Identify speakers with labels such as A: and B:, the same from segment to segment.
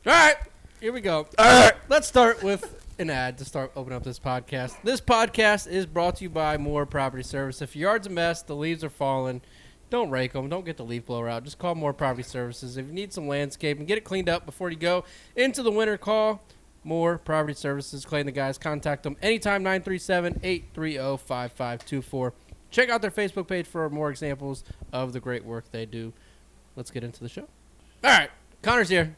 A: All right, here we go. All right, let's start with an ad to start opening up this podcast. This podcast is brought to you by More Property Service. If your yard's a mess, the leaves are falling, don't rake them. Don't get the leaf blower out. Just call More Property Services. If you need some landscaping, get it cleaned up before you go into the winter. Call More Property Services. Clay and the guys, contact them anytime, 937-830-5524. Check out their Facebook page for more examples of the great work they do. Let's get into the show. All right, Connor's here.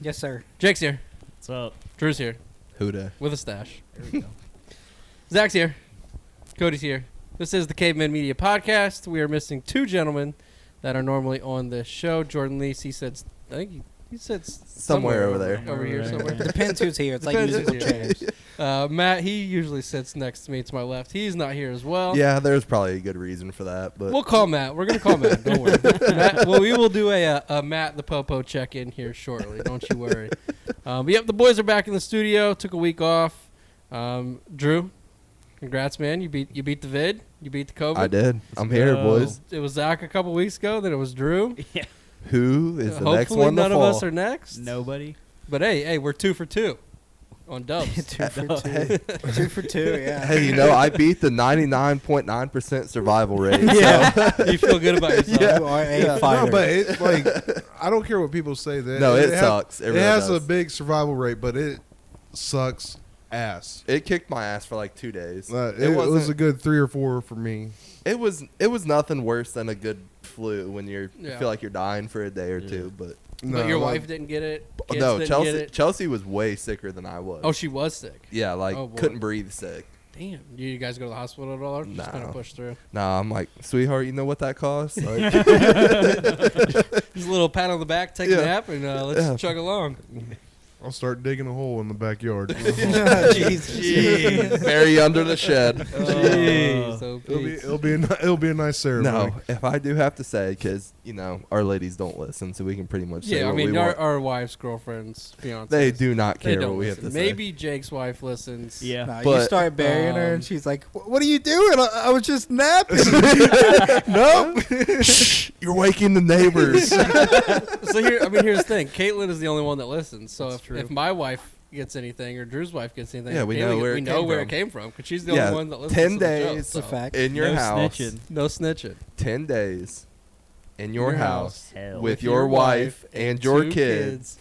B: Yes, sir.
A: Jake's here.
C: What's up?
A: Drew's here.
D: Huda.
A: With a stash.
C: There we go.
A: Zach's here. Cody's here. This is the Cavemen Media Podcast. We are missing two gentlemen that are normally on this show. Jordan Leese, he said, I think he said
D: somewhere over there.
A: Over here somewhere.
B: Depends who's here. It's like musical chairs.
A: Matt, he usually sits next to me to my left. He's not here as well.
D: Yeah, there's probably a good reason for that. But
A: we'll call Matt. We're going to call Matt. Don't worry. Matt, well, we will do a Matt the Popo check-in here shortly. Don't you worry. But yep, the boys are back in the studio. Took a week off. Drew, congrats, man. You beat the vid. You beat the COVID.
D: I did. I'm here, boys.
A: It was Zach a couple weeks ago. Then it was Drew.
C: Yeah.
D: Who is the next
A: Hopefully
D: one to
A: none
D: fall?
A: of us are next.
C: Nobody.
A: But hey, we're 2 for 2 on dubs.
B: 2 for 2.
D: Hey.
B: 2 for 2, yeah.
D: Hey, you know, I beat the 99.9% survival rate.
A: Yeah. You feel good about yourself.
D: Yeah.
B: You are a fighter.
E: No, but it, like, I don't care what people say. That
D: No, it sucks.
E: It has a big survival rate, but it sucks ass.
D: It kicked my ass for like 2 days.
E: It was a good 3 or 4 for me.
D: It was nothing worse than a good flu when you feel like you're dying for a day or two. But
A: But your wife didn't get it? Kids
D: no,
A: didn't get it?
D: Chelsea was way sicker than I was.
A: Oh, she was sick?
D: Yeah, like
A: Oh, boy.
D: couldn't breathe sick.
A: Damn. You guys go to the hospital at all? Or just
D: No.
A: kind of push through?
D: Nah, I'm like, sweetheart, you know what that costs? Like,
A: Just a little pat on the back, take a
D: Yeah.
A: nap, and let's chug along.
E: I'll start digging a hole in the backyard.
B: Jeez.
D: bury under the shed.
A: Jeez. So
E: It'll be a nice ceremony.
D: No, if I do have to say, because, you know, our ladies don't listen, so we can pretty much say
A: yeah, I
D: what
A: mean,
D: we want.
A: our wives, girlfriends, fiancés.
D: They do not
A: They
D: care
A: don't
D: what we have
A: listen.
D: to say.
A: Maybe Jake's wife listens.
C: Yeah.
B: No, you
D: But,
B: start burying her, and she's like, "What are you doing? I was just napping."
D: Nope. You're waking the neighbors.
A: So here's the thing. Caitlin is the only one that listens. So if my wife gets anything or Drew's wife gets anything,
D: Yeah, we know where it came
A: it came from because she's the
D: Yeah,
A: only one that listens
D: 10
A: to the show,
D: days.
A: so.
B: It's a fact.
D: In your
C: No
D: house.
C: snitching.
A: No snitching.
D: 10 days in your house
C: Hell.
D: with your wife and your
A: 2
D: kids.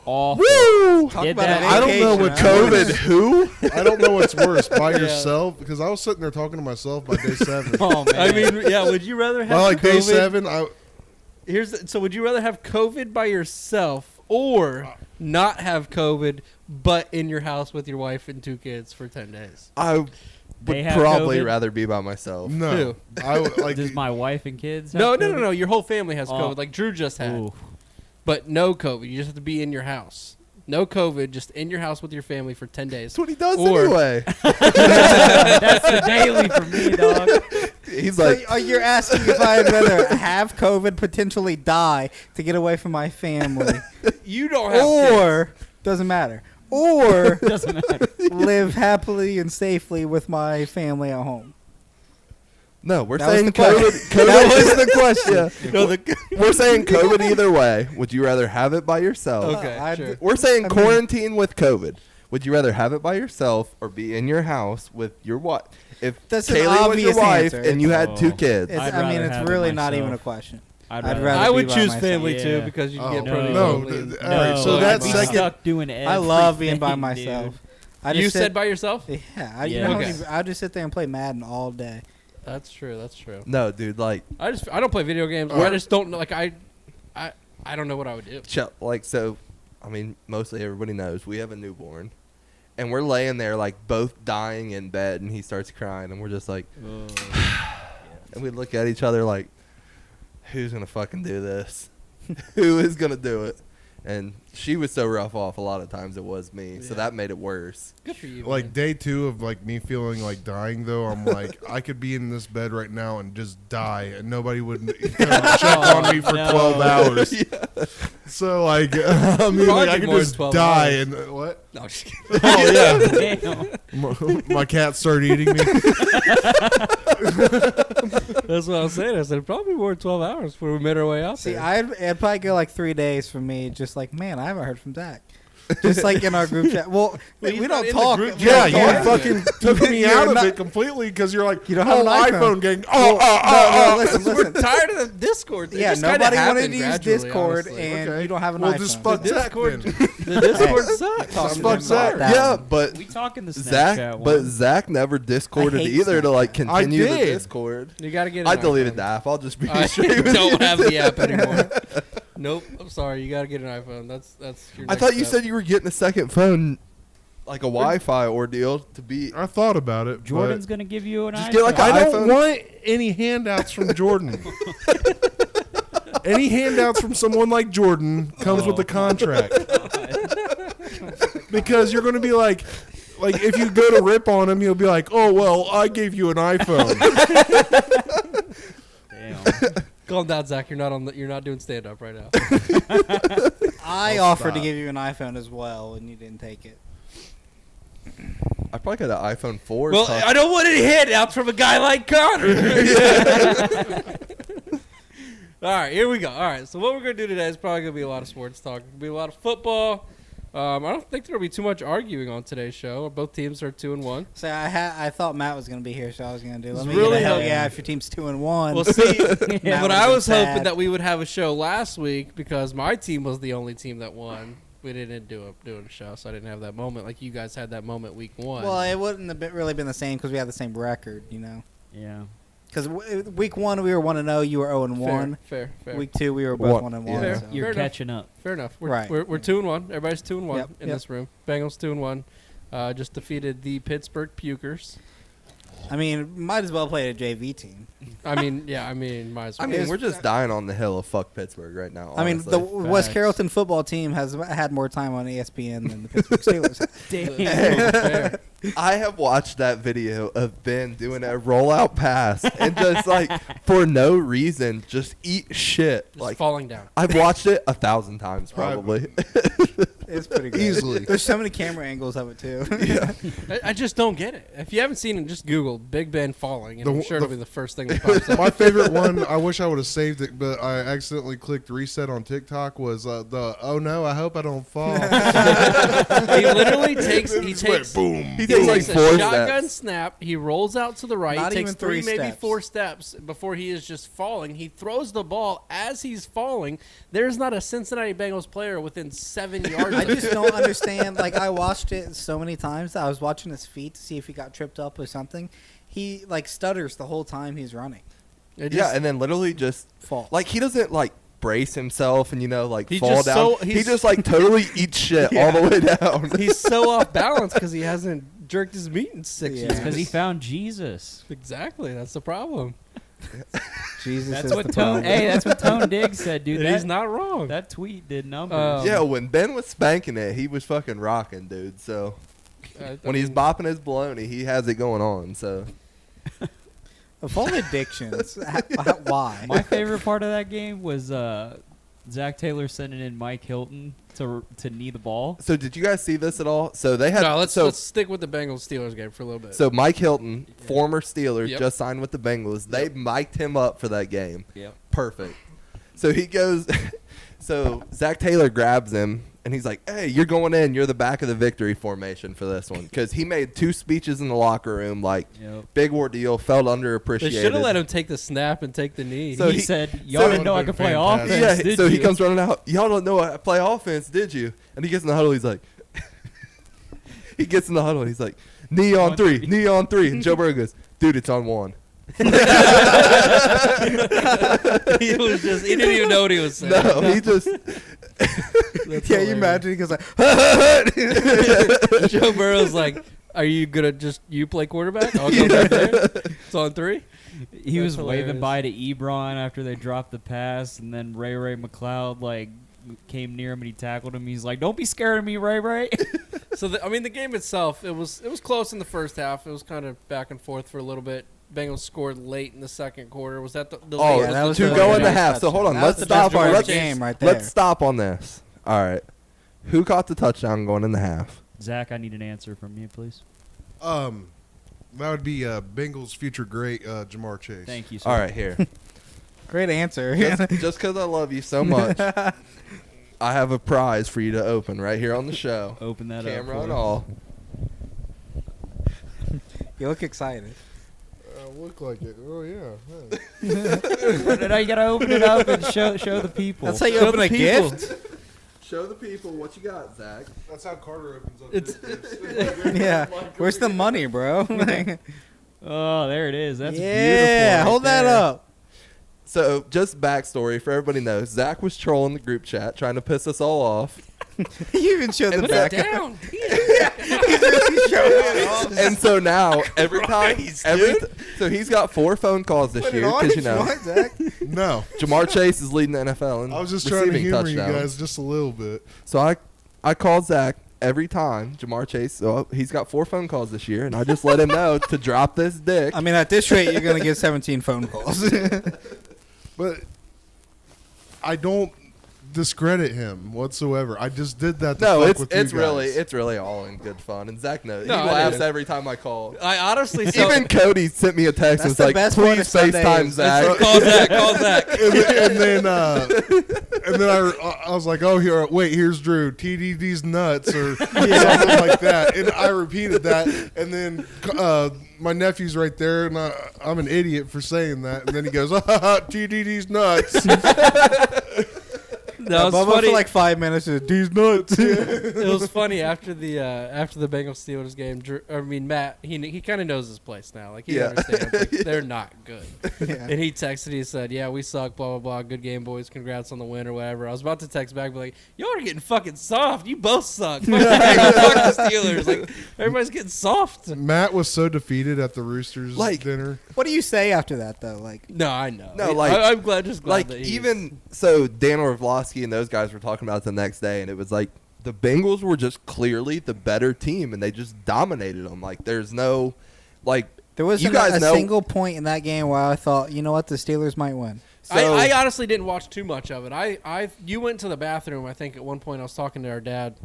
C: Awful.
D: Woo!
B: Talk
C: Did
B: about
C: that.
B: a
E: I don't know
B: vacation,
E: what
B: huh?
D: COVID who?
E: I don't know what's worse, by
A: Yeah.
E: yourself, because I was sitting there talking to myself by day 7.
C: Oh man.
A: I mean, yeah. Would you rather have
E: By like day
A: COVID?
E: 7,
A: So would you rather have COVID by yourself or not have COVID but in your house with your wife and 2 kids for 10 days?
D: I would
C: They have
D: probably
C: COVID?
D: rather be by myself.
E: no.
A: Who?
E: I would like.
C: Does my wife and kids?
A: No,
C: have
A: no, no,
C: COVID?
A: no. Your whole family has
C: Oh.
A: COVID. Like Drew just had.
C: Ooh.
A: But no COVID. You just have to be in your house. No COVID, just in your house with your family for 10 days.
D: That's what he does
A: Or-
D: anyway.
C: That's the daily for me, dog.
D: He's
B: So
D: like,
B: you're asking if I'd rather have COVID, potentially die to get away from my family,
A: You don't have kids.
B: or doesn't matter, or
C: Doesn't matter.
B: live happily and safely with my family at home.
D: no, we're
B: That was
D: saying
B: the question.
D: COVID.
B: That was the question.
D: No, we're saying COVID either way. Would you rather have it by yourself?
A: Okay,
B: I'd-
A: sure.
D: We're saying
B: I mean-
D: quarantine with COVID. Would you rather have it by yourself or be in your house with your wife? If
B: That's an
D: Kaylee was your
B: obvious
D: wife
B: answer.
D: and you had 2
C: Oh.
D: kids,
B: It's,
C: I'd
B: I mean,
C: rather
B: it's
C: have it
B: really not
C: myself.
B: even a question.
C: I'd
B: I'd
C: rather.
B: rather
A: I
B: be
A: would
B: by
A: choose
B: myself.
A: family too
C: Yeah.
A: because you
E: Oh,
A: can get pretty
E: no,
A: lonely.
E: all right, so
C: No,
E: that
C: I'd be
E: second-
C: stuck doing
B: I love being by
C: everything,
B: myself.
C: dude.
B: I
A: You
B: just
A: said
B: sit,
A: by yourself?
B: yeah.
C: Yeah.
A: Okay.
B: I just sit there and play Madden all day.
A: That's true. That's true.
D: no, dude, like,
A: I don't play video games.
E: Or-
A: I just don't know. Like I don't know what I would do.
D: so, I mean, mostly everybody knows we have a newborn, and we're laying there like both dying in bed, and he starts crying, and we're just like, and we look at each other like, who's gonna fucking do this? Who is gonna do it? And she was so rough off a lot of times it was me, so
A: Yeah.
D: that made it worse.
A: Good for you.
E: Like
A: man.
E: day 2 of like me feeling like dying though, I'm like I could be in this bed right now and just die and nobody would check on me for
C: No.
E: 12 hours. So like I mean
A: Probably
E: like, I could
A: more than
E: just
A: 12
E: die
A: hours.
E: and what?
A: No, I'm just kidding.
E: Oh yeah.
C: Damn.
E: My cat started eating me.
A: That's what I was saying. I said probably more than 12 hours before we made our way out
B: See,
A: there.
B: it'd probably go like 3 days for me. Just like, man, I haven't heard from Zach. Just like in our group chat. Well,
A: He's
B: we
A: not
B: don't
A: in the
B: talk.
A: group
B: we
E: Yeah,
B: don't
E: you
B: talk.
E: fucking took me
B: You're
E: out of
B: not-
E: it completely because you're like,
B: You don't have an
E: iPhone
B: iPhone.
E: gang.
B: No, listen,
A: We're
B: listen.
A: tired of the Discord. It
B: Yeah,
A: just kinda
B: nobody wanted
A: happened
B: to use
A: gradually,
B: Discord,
A: honestly.
B: and
E: Okay.
B: you don't have an
E: Well,
B: iPhone.
E: just fuck
A: The
E: Zach
A: Discord-
E: then.
A: The Discord
B: Hey.
A: sucks.
B: Talk to
E: fuck
B: him
E: Zach.
B: about that
D: Yeah,
B: one.
D: but
C: We talk in the Snapchat
D: Zach,
C: one.
D: but Zach never Discorded
B: I hate
D: either to like
B: Snapchat.
D: continue the
E: I did.
D: Discord.
A: You gotta get.
D: I
A: an
D: deleted
A: iPhone.
D: the app. I'll just be
A: I
D: straight with
A: don't
D: you.
A: have the app anymore. Nope. I'm sorry. You gotta get an iPhone. That's your.
D: I
A: next
D: thought you
A: step.
D: said you were getting a second phone, like a Wi-Fi ordeal to be.
E: I thought about it.
C: Jordan's gonna give you an
D: Just
C: iPhone.
D: get like a
E: I
D: iPhone.
E: don't want any handouts from Jordan. Any handouts from someone like Jordan comes with the contract. Because you're going to be like if you go to rip on him, he'll be like, "Oh well, I gave you an iPhone."
C: Damn.
A: Calm down, Zach. You're not doing stand up right now.
B: I
D: I'll
B: offered to
D: stop.
B: give you an iPhone as well, and you didn't take it.
D: I probably got an iPhone 4.
A: Well,
D: Talk-
A: I don't want any handouts from a guy like Connor. All right, here we go. All right, so what we're going to do today is probably going to be a lot of sports talk. It's going to be a lot of football. I don't think there will be too much arguing on today's show. Both teams are 2-1.
B: So I thought Matt was going to be here, so I was going to do. Let me
A: Really
B: get a hell
A: hope-
B: yeah if your team's 2-1.
A: Well, see,
B: Matt
A: but
B: would've
A: I
B: been
A: was hoping
B: sad.
A: that we would have a show last week because my team was the only team that won. We didn't do a show, so I didn't have that moment like you guys had that moment week 1.
B: Well, it wouldn't have really been the same because we had the same record, you know.
C: Yeah.
B: Because week 1 we were 1-0, you were 0-1.
A: Fair.
B: Week 2 we were both
D: One.
B: 1-1.
A: Fair.
B: So.
C: You're
A: Fair enough.
C: catching up.
A: Fair enough.
B: Right.
A: We're 2-1. Everybody's 2-1
B: Yep,
A: in
B: yep.
A: this room. Bengals 2-1. Just defeated the Pittsburgh Pukers.
B: I mean, might as well play a JV team.
A: Might as well.
D: I mean, we're just dying on the hill of fuck Pittsburgh right now.
B: I mean, the
D: honestly.
B: West
A: Facts.
B: Carrollton football team has had more time on ESPN than the Pittsburgh Steelers.
C: Damn.
A: Fair.
D: I have watched that video of Ben doing a rollout pass and just like for no reason just eat shit.
A: Just
D: Like
A: falling down.
D: I've watched it 1,000 times probably.
B: It's pretty good.
E: Easily.
B: There's so many camera angles of it too.
A: I just don't get it. If you haven't seen it, just Google Big Ben falling, and
E: The
A: I'm
E: w-
A: sure
E: the-
A: it'll be the first thing that pops up.
E: My favorite one, I wish I would have saved it, but I accidentally clicked reset on TikTok, was the, "Oh no, I hope I don't fall."
A: He literally takes
E: boom.
D: He
A: He
D: takes like
A: takes a
D: 4
A: shotgun
D: steps.
A: snap. He rolls out to the right.
B: Not
A: takes
B: even 3
A: maybe
B: steps.
A: 4 steps before he is just falling. He throws the ball as he's falling. There's not a Cincinnati Bengals player within 7 yards.
B: I
A: of him.
B: just don't understand. Like, I watched it so many times that I was watching his feet to see if he got tripped up or something. He like stutters the whole time he's running.
A: It
D: Yeah,
A: just-
D: and then literally just
B: Fall.
D: like he doesn't like brace himself and like
A: He
D: fall
A: just
D: down.
A: so-
D: He
A: he's-
D: just like totally eats shit all the way down.
A: he's so off balance because he hasn't jerked his meat in 6
B: Yeah.
A: years.
C: Because he found Jesus.
A: Exactly, that's the problem.
B: Jesus
C: That's
B: is
C: what
B: the
C: Tone.
B: problem.
C: Hey, that's what Tone Diggs said, dude.
A: And he's
C: That,
A: not wrong.
C: that tweet did numbers.
D: Yeah, when Ben was spanking it, he was fucking rocking, dude. So when he's bopping his baloney, he has it going on. So
B: Of all addictions, why?
C: My favorite part of that game was Zach Taylor sending in Mike Hilton to knee the ball.
D: So did you guys see this at all? So they had
A: no, let's
D: so
A: stick with the Bengals Steelers game for a little bit.
D: so Mike Hilton, former Steeler,
A: Yep.
D: just signed with the Bengals. They mic'd him up for that game.
C: Yep.
D: Perfect. So he goes. So Zach Taylor grabs him and he's like, "Hey, you're going in. You're the back of the victory formation for this one." Because he made 2 speeches in the locker room, like
C: Yep.
D: big ordeal, felt
A: they
D: underappreciated.
A: should have let him take the snap and take the knee.
D: So
C: he,
D: he-
C: said, "Y'all
D: so-
C: didn't know I could play
E: Fantastic.
C: offense,
D: Yeah,
C: did
D: so
C: you?"
D: he comes running out. Y'all don't know I play offense, did you? And he gets in the huddle. He's like, he gets in the huddle. He's like, knee on 3, knee on 3. And Joe Burrow goes, dude, it's on 1.
A: he didn't even know what he was saying.
D: No, he just.
A: That's
B: Yeah, you
A: hilarious.
B: imagine he goes like,
A: Joe Burrow's like, "Are you gonna just play quarterback? I'll go back there. It's on 3."
C: He was
A: That's
C: waving
A: hilarious.
C: by to Ebron after they dropped the pass, and then Ray McLeod like came near him and he tackled him. He's like, "Don't be scared of me, Ray."
A: So the game itself, it was close in the first half. It was kind of back and forth for a little bit. Bengals scored late in the second quarter. Was that the
D: Oh,
B: Yeah, that was
D: to
B: the
D: go
B: late
D: in the
B: night
D: half. So hold on,
B: touchdown.
D: let's
B: That was the
D: stop.
B: best
D: Let's
B: game right there.
D: Let's stop on this. All right, who caught the touchdown going in the half?
C: Zach, I need an answer from you, please.
E: That would be Bengals future great Jamar Chase.
C: Thank you, sir.
D: All right, here.
B: Great answer.
D: Just because I love you so much, I have a prize for you to open right here on the show.
C: Open that
D: Camera
C: up.
D: and all.
B: You look excited.
E: Look like it. Oh yeah.
C: Now you gotta open it up and show the people.
B: That's how you
A: Show
B: open
A: the
B: a
A: people.
B: gift.
D: Show the people what you got, Zach.
E: That's how Carter opens up.
A: It's-
B: Yeah. Where's the money, bro?
C: Oh, there it is. That's beautiful.
B: yeah.
C: right
B: Hold that
C: there.
B: up.
D: So, just backstory for everybody knows, Zach was trolling the group chat, trying to piss us all off.
B: You even showed the
A: Put
B: back.
A: it down.
B: He's really showing it off.
D: And so now, every time, so he's got 4 phone calls this
B: Put it
D: year,
B: on
D: because
B: if
D: you
B: you
D: know,
B: want, Zach.
E: No,
D: Jamar Chase is leading the NFL in
E: I was just trying to
D: receiving
E: humor you
D: touchdowns.
E: guys just a little bit.
D: So I called Zach every time, Jamar Chase, so he's got 4 phone calls this year, and I just let him know to drop this dick.
B: I mean, at this rate, you're going to get 17 phone calls.
E: But I don't discredit him whatsoever. I just did that. To
D: No,
E: fuck
D: it's
E: with you
D: it's really
E: guys.
D: it's really all in good fun, and Zach knows.
A: No,
D: he
A: it
D: laughs
A: is.
D: every time I call.
A: I honestly so
D: Even Cody sent me a text and
B: That's
D: was
B: the
D: like,
B: best part
D: "Please
B: of Sunday
D: FaceTime
B: is-
D: Zach."
A: call Zach. Call Zach.
E: and then I was like, oh, here's Drew. TDD's nuts or something like that. And I repeated that. And then my nephew's right there, and I'm an idiot for saying that. And then he goes, TDD's nuts.
A: That was
B: Bubba
A: funny.
B: for like 5 minutes. These nuts.
A: It was funny after the Bengals Steelers game. Matt, he kind of knows his place now. Like he
D: Yeah.
A: understands like, they're not good.
B: Yeah.
A: And he texted. He said, "Yeah, we suck. Blah blah blah. Good game, boys. Congrats on the win or whatever." I was about to text back, be like, "Y'all are getting fucking soft. You both suck. Fuck the Bengals, fuck the Steelers. Like everybody's getting soft."
E: Matt was so defeated at the Roosters
D: Like-
E: dinner.
B: What do you say after that, though? Like,
A: No, I know.
D: No, like-
A: I'm glad. Just glad
D: Like
A: that he's-
D: even so, Dan Orlovsky and those guys were talking about it the next day, and it was like the Bengals were just clearly the better team, and they just dominated them. Like there's no, like
B: there wasn't
D: you guys
B: a
D: know.
B: single point in that game where I thought, you know what, the Steelers might win.
D: So,
A: I honestly didn't watch too much of it. You went to the bathroom. I think at one point I was talking to our dad,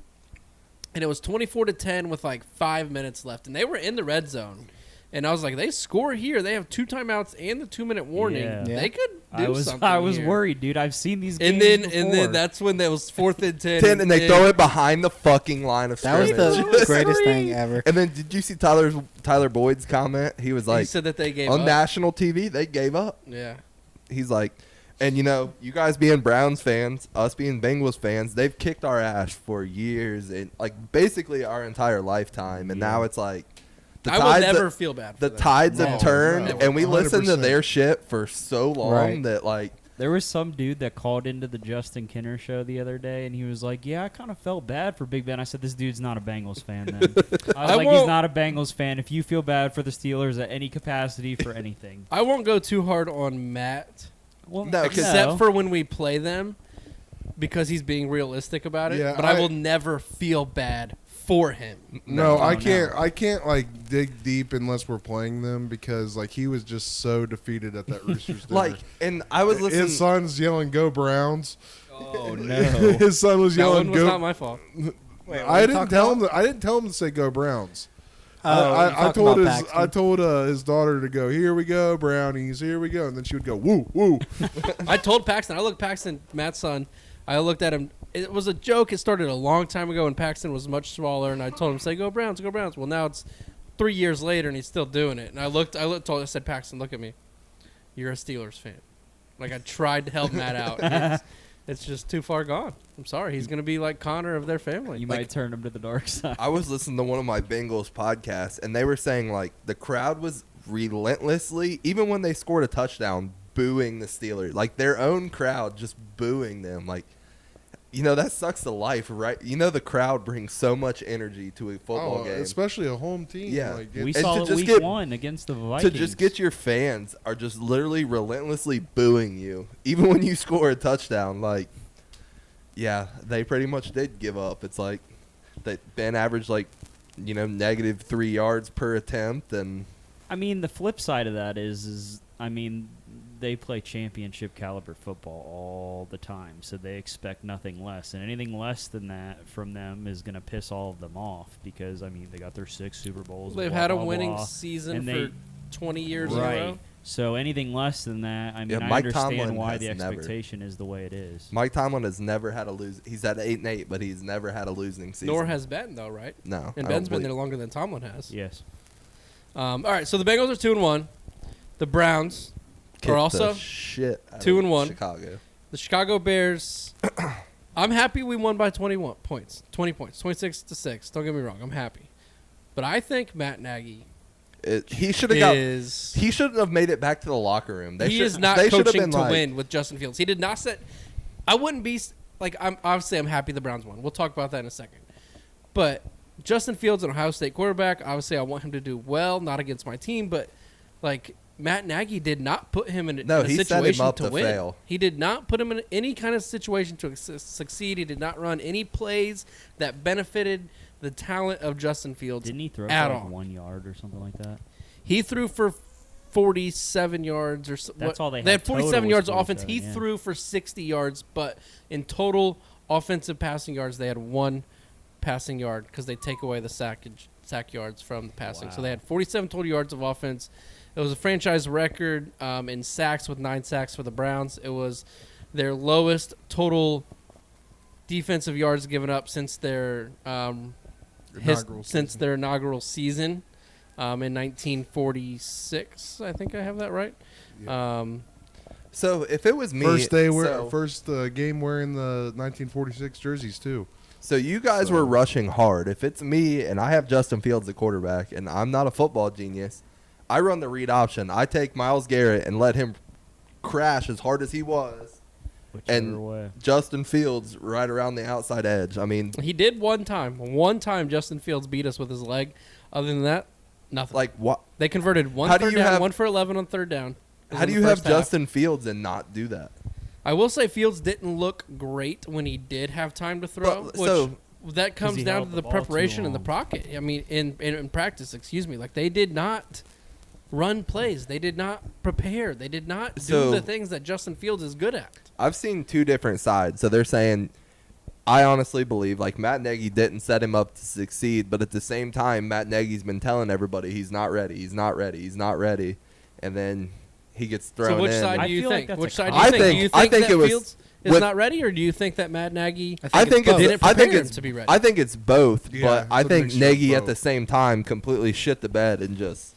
A: and it was 24-10 with like 5 minutes left, and they were in the red zone. And I was like, they score here. They have 2 timeouts and the 2-minute warning.
C: Yeah.
A: They could do something.
C: I was
A: here.
C: worried, dude. I've seen these games
A: And then that's when there was 4th and 10.
D: and they throw it behind the fucking line of
B: That was
D: scrimmage.
B: the greatest thing ever.
D: And then did you see Tyler Boyd's comment? He was
A: He
D: like,
A: said that they gave
D: on
A: up.
D: national TV, they gave up.
A: Yeah.
D: He's like, and you know, you guys being Browns fans, us being Bengals fans, they've kicked our ass for years and like basically our entire lifetime. And now it's like the
A: I will
D: tides
A: never
D: have-
A: feel bad for
D: the
A: them.
D: tides
E: No,
D: have turned,
E: no,
D: and we listened to
E: 100%.
D: their shit for so long
B: Right.
D: that like
C: There was some dude that called into the Justin Kinner show the other day, and he was like, "Yeah, I kind of felt bad for Big Ben." I said, "This dude's not a Bengals fan." Then I was like, "He's not a Bengals fan. If you feel bad for the Steelers at any capacity for anything,
A: I won't go too hard on Matt,
C: well,
D: No, 'cause-
A: except for when we play them, because he's being realistic about it.
E: Yeah,
A: but I will never feel bad for him.
E: No, I
C: no.
E: can't. I can't like dig deep unless we're playing them because like he was just so defeated at that Roosters dinner.
D: like, and I was listening.
E: His son's yelling, "Go Browns!"
C: oh no,
E: His son was
A: That
E: yelling,
A: one was
E: "Go!"
A: not my fault.
B: Wait, what
E: I
B: are you
E: didn't
B: talking
E: tell
B: about?
E: him. I didn't tell him to say "Go Browns."
B: Oh,
E: I
B: you're talking about Paxton.
E: I told his daughter to go. Here we go, Brownies. Here we go, and then she would go, "Woo, woo."
A: I told Paxton. I looked Paxton, Matt's son. I looked at him. It was a joke. It started a long time ago when Paxton was much smaller, and I told him, "Say go Browns, go Browns." Well, now it's 3 years later, and he's still doing it. And I said, "Paxton, look at me. You're a Steelers fan." Like I tried to help Matt out. It's just too far gone. I'm sorry. He's gonna be like Connor of their family.
C: you might turn him to the dark side.
D: I was listening to one of my Bengals podcasts, and they were saying like the crowd was relentlessly, even when they scored a touchdown, booing the Steelers. Like their own crowd just booing them. Like, you know, that sucks to life, right? You know, the crowd brings so much energy to a football game.
E: Especially a home team.
D: Yeah.
E: Like,
C: We
E: it-
D: And
C: saw
D: to
C: it
D: just
C: week
D: get-
C: 1 against the
D: To
C: Vikings.
D: just get your fans are just literally relentlessly booing you, even when you score a touchdown. Like, yeah, they pretty much did give up. It's like that Ben averaged like, you know, -3 yards per attempt, and
C: I mean, the flip side of that is I mean, they play championship caliber football all the time, so they expect nothing less, and anything less than that from them is going to piss all of them off because I mean they got their 6 Super Bowls.
A: They've
C: blah,
A: had a
C: blah,
A: winning
C: blah,
A: season for 20 years in a
C: right.
A: row.
C: So anything less than that, I mean, I
D: Mike
C: understand
D: Tomlin
C: why
D: has
C: the
D: never.
C: expectation is the way it is.
D: Mike Tomlin has never had a lose. He's at 8-8, but he's never had a losing season.
A: Nor has Ben, though, right?
D: No.
A: And
D: I
A: Ben's
D: don't
A: been there
D: believe-
A: longer than Tomlin has.
C: Yes.
A: All right, so the Bengals are 2-1. The Browns
D: Kick
A: are
D: the
A: also
D: shit out
A: 2-1.
D: of Chicago.
A: the Chicago Bears. I'm happy we won by 21 points, 20 points, 26-6. Don't get me wrong, I'm happy, but I think Matt Nagy
D: He should have got.
A: is.
D: He shouldn't have made it back to the locker room.
A: He is not coaching to win with Justin Fields. He did not set. I wouldn't be like. I'm happy the Browns won. We'll talk about that in a second. But Justin Fields, an Ohio State quarterback. Obviously, I want him to do well, not against my team, but like Matt Nagy did not put him in,
D: No,
A: in a
D: he set
A: situation
D: him up
A: to
D: to
A: win.
D: fail.
A: He did not put him in any kind of situation to succeed. He did not run any plays that benefited the talent of Justin Fields.
C: Didn't he throw
A: at
C: for like
A: all.
C: 1 yard or something like that?
A: He threw for 47 yards or so.
C: That's all they
A: They had
C: had total
A: 47
C: was
A: yards of offense.
C: 47,
A: He
C: yeah.
A: threw for 60 yards, but in total offensive passing yards, they had 1 passing yard because they take away the sack yards from the passing. So
C: Wow.
A: they had 47 total yards of offense. It was a franchise record in sacks with 9 sacks for the Browns. It was their lowest total defensive yards given up since their inaugural season in 1946. I think I have that right.
D: So if it was me,
E: First game wearing the 1946 jerseys too.
D: So you guys were rushing hard. If it's me and I have Justin Fields at quarterback and I'm not a football genius, I run the read option. I take Myles Garrett and let him crash as hard as he was.
C: Whichever way.
D: Justin Fields right around the outside edge. I mean,
A: He did one time. One time Justin Fields beat us with his leg. Other than that, nothing.
D: like what?
A: They converted one
D: How do
A: third
D: you
A: down,
D: have-
A: 1 for 11 on third down. It was
D: How
A: in
D: do
A: the
D: you have
A: first half.
D: Justin Fields and not do that?
A: I will say Fields didn't look great when he did have time to throw.
D: But-
A: which
D: so-
A: that comes
C: he
A: down
C: held
A: to
C: the
A: the
C: ball too
A: preparation in the
C: long.
A: pocket. I mean, in practice, excuse me. Like, they did not run plays. They did not prepare. They did not do
D: So-
A: the things that Justin Fields is good at.
D: I've seen two different sides. So they're saying, I honestly believe, like, Matt Nagy didn't set him up to succeed, but at the same time, Matt Nagy's been telling everybody he's not ready, he's not ready, he's not ready, and then he gets thrown
A: So which
D: in.
A: side
C: I
A: do you
C: feel like
A: think?
C: that's
A: Which
C: a
A: side do
C: con-
A: you
D: I
A: think?
D: think-
A: Do you
D: I
A: think
D: think
A: that
D: it was
A: Fields is
D: with-
A: not ready, or do you think that Matt Nagy
D: I think
A: didn't
D: it's. I
A: prepare
D: think
A: him
D: it's.
A: to be ready?
D: I think it's both,
E: Yeah,
D: but I
E: it's a
D: think
E: mixture of
D: Nagy at
E: both.
D: the same time completely shit the bed and just.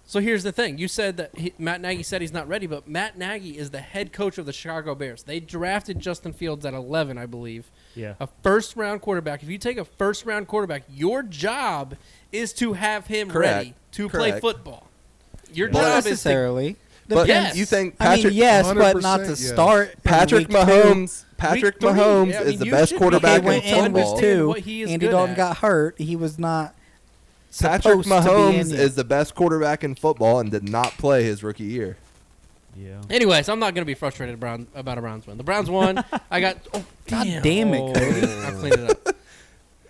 A: So here's the thing. You said that Matt Nagy said he's not ready, but Matt Nagy is the head coach of the Chicago Bears. They drafted Justin Fields at 11, I believe.
C: Yeah.
A: A first-round quarterback. If you take a first-round quarterback, your job is to have him
D: Correct.
A: ready to play
D: Correct.
A: football. Your
B: Not
A: job is to
B: necessarily.
D: But
A: Yes.
D: you think
B: I mean,
D: Patrick
B: yes, but not to
E: 100%, yeah.
B: start. in
D: Patrick
B: week two.
D: Mahomes Patrick
A: Week 3,
D: Mahomes
A: yeah, I
D: is
A: mean,
D: the
A: you
D: best
A: should be
D: quarterback
B: He went
D: in
B: in
D: football.
B: week 2.
A: what he is
B: Andy
A: good
B: Dalton
A: at.
B: got hurt. He was not.
D: Patrick
B: supposed to be in
D: Mahomes
B: it.
D: is the best quarterback in football and did not play his rookie year.
C: Yeah.
A: Anyways, I'm not going to be frustrated about a Browns win. The Browns won. I got. Oh,
B: God
A: damn.
B: damn it,
C: Oh.
B: Cody.
A: I cleaned it up.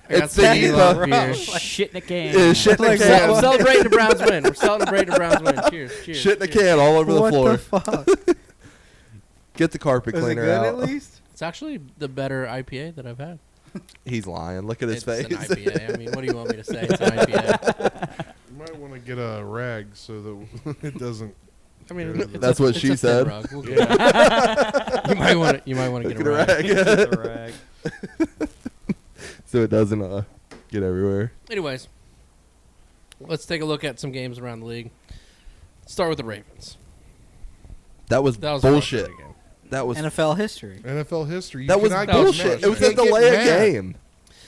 A: I got
D: It's the
A: Sandy
D: Eva.
A: Love beer.
C: Shit in a can.
D: Yeah, shit in a
B: Like,
D: can.
A: We're celebrating the Browns win. We're celebrating the Browns win. Cheers. Cheers.
D: Shit in a
A: cheers.
D: can all over the
B: What
D: floor.
B: the fuck?
D: Get the carpet
B: Is it
D: cleaner
B: good
D: out.
B: at least?
A: It's actually the better IPA that I've had.
D: He's lying. Look at his
A: It's
D: face.
A: an IPA. I mean, what do you want me to say? It's an IPA.
E: You might want to get a rag so that it doesn't.
A: I mean,
E: Yeah,
A: it's
D: that's
A: a-
D: what
A: it's
D: she
A: a thin
D: said.
A: rug. We'll get it. You might want to. You might want to
D: Look
A: get
D: at
A: a
D: a
A: rag.
C: Get the rag.
D: So it doesn't get everywhere.
A: Anyways, let's take a look at some games around the league. Start with the Ravens.
D: That was
A: That was a
D: bullshit.
A: frustrating game.
D: That was
B: NFL history.
E: NFL history. You
D: that was
E: cannot
A: that was
D: bullshit.
A: mad.
D: It was
E: You
D: a
E: can't get
D: delay of
E: mad.
D: game.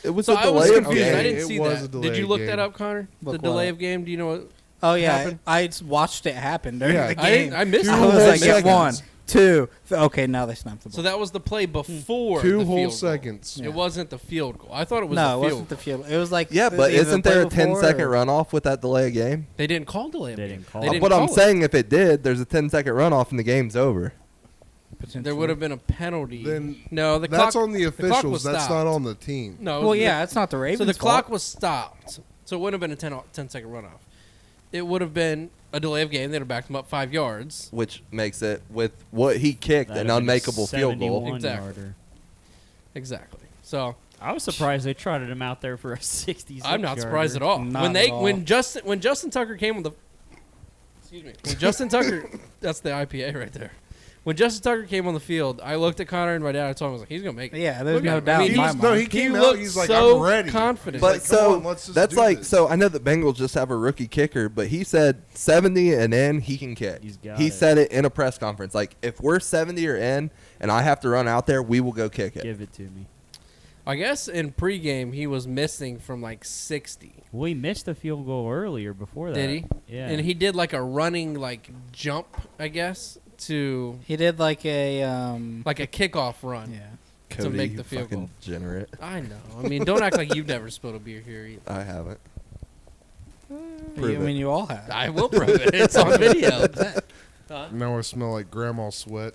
D: It was
A: So
D: a
A: I was
D: delay of
A: confused. I
D: game.
A: didn't
E: It
A: see
E: was a
A: that.
E: delay
A: Did you
E: of
A: look
E: game.
A: that up, Connor?
B: Look
A: The delay
B: what?
A: of game. Do you know what?
B: Oh yeah,
A: happened?
B: I just watched it happen during
E: Yeah.
B: the
A: I
B: game.
A: missed
E: Two
A: it.
B: I
E: whole
B: was like,
E: seconds.
B: yeah, 1, 2. Okay, now they snapped the ball.
A: So that was the play before
E: Two
A: the
E: whole
A: field goal.
E: seconds.
B: Yeah.
A: It wasn't the field goal. I thought it was
B: No,
A: the
B: it
A: field
B: wasn't the
A: goal.
B: field. It was like
D: Yeah, but
B: either
D: isn't
B: the
D: there a
B: play
D: 10-second
B: before or-
D: runoff with that delay of game?
A: They didn't call delay of
C: They
A: game.
C: didn't call
A: They
C: it.
A: didn't
D: But I'm
A: call it.
D: saying if it did, there's a 10-second runoff and the game's over.
A: There would have been a penalty.
E: Then
A: No, the
E: That's
A: clock.
E: on the
A: clock
E: officials.
A: was
E: That's
A: stopped.
E: not on the team.
A: No.
B: Well, yeah, it's not the Ravens.
A: So the
B: fault.
A: clock was stopped. So it wouldn't have been a 10-second runoff. it would have been a delay of game. They'd have backed him up 5 yards.
D: Which makes it, with what he kicked,
C: That'd
D: an
C: have been a
D: unmakeable field goal.
C: 71-yarder.
A: Exactly. So
C: I was surprised they trotted him out there for a 66.
A: I'm not surprised at all.
B: Not at all.
A: When Justin Tucker came on the when Justin Tucker that's the IPA right there. When Justin Tucker came on the field, I looked at Connor and my dad. I told him, I was like, he's gonna make it.
B: Yeah, there's
A: Look
B: no
A: at him.
B: doubt.
A: I mean,
B: in my
A: he's-
B: mind.
E: he came out.
A: looked
E: He's like,
A: so
E: I'm ready.
A: confident.
D: But
E: Like, come
D: so
E: on, let's just
D: that's
E: do
D: like
E: this.
D: so. I know the Bengals just have a rookie kicker, but he said 70 and in he can kick.
C: He's got
D: He
C: it.
D: said it in a press conference. Like if we're 70 or in, and I have to run out there, we will go kick it.
C: Give it to me.
A: I guess in pregame he was missing from like 60.
C: Well, he missed a field goal earlier before that.
A: Did he?
C: Yeah.
A: And he did like a running like jump, I guess, to
B: He did like a
A: like a kickoff run.
B: yeah.
A: to
D: Cody,
A: make
D: you
A: the field
D: fucking
A: goal.
D: degenerate.
A: I know. I mean, don't act like you've never spilled a beer here either.
D: I haven't.
B: I
D: Prove
B: mean,
D: it.
B: you all have.
A: I will prove it. It's on video.
E: Now I smell like grandma sweat.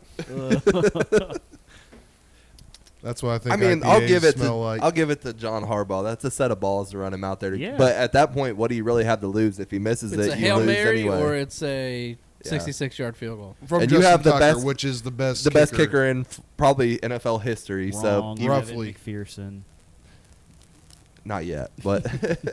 E: That's what I think.
D: I mean,
E: IPAs
D: I'll give it to
E: smell like.
D: I'll give it to John Harbaugh. That's a set of balls to run him out there.
C: Yeah.
D: But at that point, what do you really have to lose if he misses
A: It's
D: it?
A: a
D: You
A: Hail
D: lose
A: Mary
D: anyway.
A: or it's a
D: Yeah.
A: 66-yard field goal.
E: from
D: and you
E: Justin
D: have the
E: Tucker,
D: best-
E: which is the best
D: kicker in probably NFL history. So
C: Wrong.
D: you-
E: Roughly.
C: McPherson.
D: not yet, but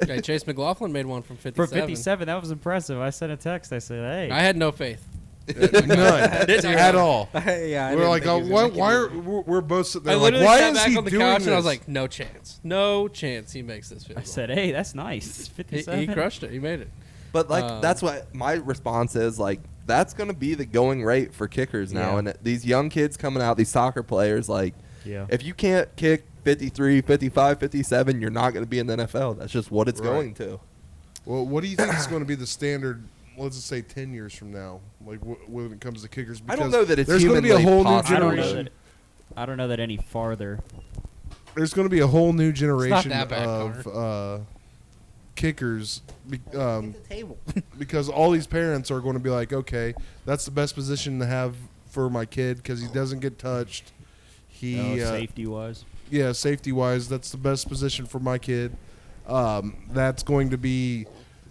A: Okay, Chase McLaughlin made one from 57.
C: For 57, that was impressive. I sent a text. I said, hey.
A: I had no faith.
E: None at all.
B: Yeah, I
E: We're
B: didn't
E: like,
B: think
E: oh,
B: he was
E: why?
B: gonna make
E: Why
B: it
E: are
B: either.
E: we're both sitting
A: I
E: there like,
A: literally
E: why
A: sat
E: is
A: back
E: he
A: on the
E: doing
A: couch
E: this?
A: and I was like, no chance. No chance he makes this field
C: I
A: goal.
C: said, hey, that's nice.
A: he
C: 57.
A: crushed it. He made it.
D: But like that's what my response is. Like that's going to be the going rate for kickers now.
C: Yeah.
D: And these young kids coming out, these soccer players, like
C: Yeah.
D: if you can't kick 53, 55, 57, you're not going to be in the NFL. That's just what it's
E: Right.
D: going to.
E: Well, what do you think is going to be the standard? Let's just say 10 years from now, like when it comes to kickers.
D: I don't
E: Because
D: know that it's
E: there's going to be a
D: humanly
E: whole new
D: possible.
C: I don't know
E: generation.
C: that. I don't know that any farther.
E: There's going to be a whole new generation
A: that bad,
E: of kickers.
B: Hit the table.
E: Because all these parents are going to be like, okay, that's the best position to have for my kid because he doesn't get touched. He,
C: Safety wise.
E: yeah, safety wise, that's the best position for my kid. That's going to be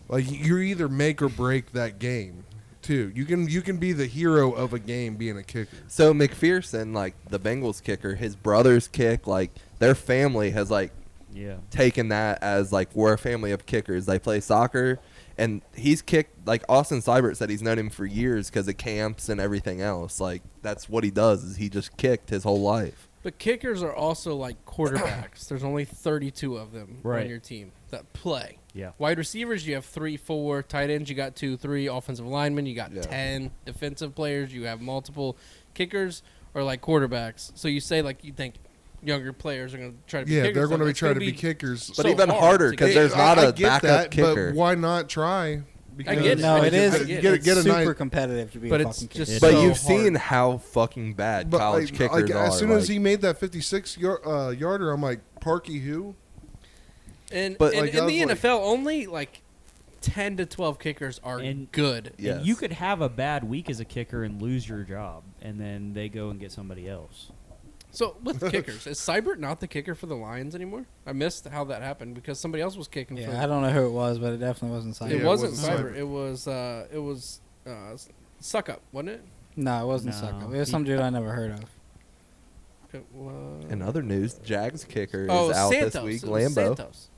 E: like you either make or break that game too. You can be the hero of a game being a kicker.
D: So McPherson, like the Bengals kicker, his brothers kick. Like their family has like
C: Yeah.
D: taken that as like we're a family of kickers. They play soccer, and he's kicked. Like Austin Seibert said, he's known him for years because of camps and everything else. Like that's what he does. Is he just kicked his whole life.
A: But kickers are also like quarterbacks. There's only 32 of them
C: Right.
A: on your team that play.
C: Yeah.
A: Wide receivers, you have 3, 4. Tight ends, you got 2, 3. Offensive linemen, you got
D: Yeah.
A: 10. Defensive players, you have multiple. Kickers are like quarterbacks. So you say like you think younger players are going to try to be
E: Yeah,
A: kickers.
E: they're going to be
A: It's
E: trying
A: gonna
E: to be kickers.
D: But
A: so
D: even
A: hard
D: harder
A: to
D: 'cause
A: get.
D: there's not
E: I
D: a
E: get
D: backup
E: that,
D: kicker.
E: But why not try?
A: I get it.
B: No,
A: I
B: it
A: get
B: is.
A: it.
B: It's
E: Get a
B: super
E: night-
B: competitive to be
A: But
B: a
A: it's
B: fucking
A: just
B: kicker.
A: so
D: But you've
A: hard.
D: seen how fucking bad
E: But
D: college
E: like,
D: kickers are.
E: as soon as
D: like-
E: he made that 56 yarder, I'm like, Parky who?
A: And,
D: But,
A: and
E: like,
A: in
E: I
A: the
E: was like-
A: NFL, only like 10 to 12 kickers are
C: And-
A: good.
D: Yes.
C: And you could have a bad week as a kicker and lose your job, and then they go and get somebody else.
A: So with kickers, is Seibert not the kicker for the Lions anymore? I missed how that happened because somebody else was kicking for
B: Yeah, I don't know who it was, but it definitely wasn't Simon.
A: It
E: Yeah, it
A: wasn't
E: wasn't
A: Seibert. It was Suck Up, wasn't it?
B: No, it wasn't
C: No.
B: Suckup. It was some dude I never heard of.
A: It was.
D: In other news, Jags kicker
A: oh,
D: is out
A: Santos.
D: this week.
A: It was
D: Lambeau.
A: Santos.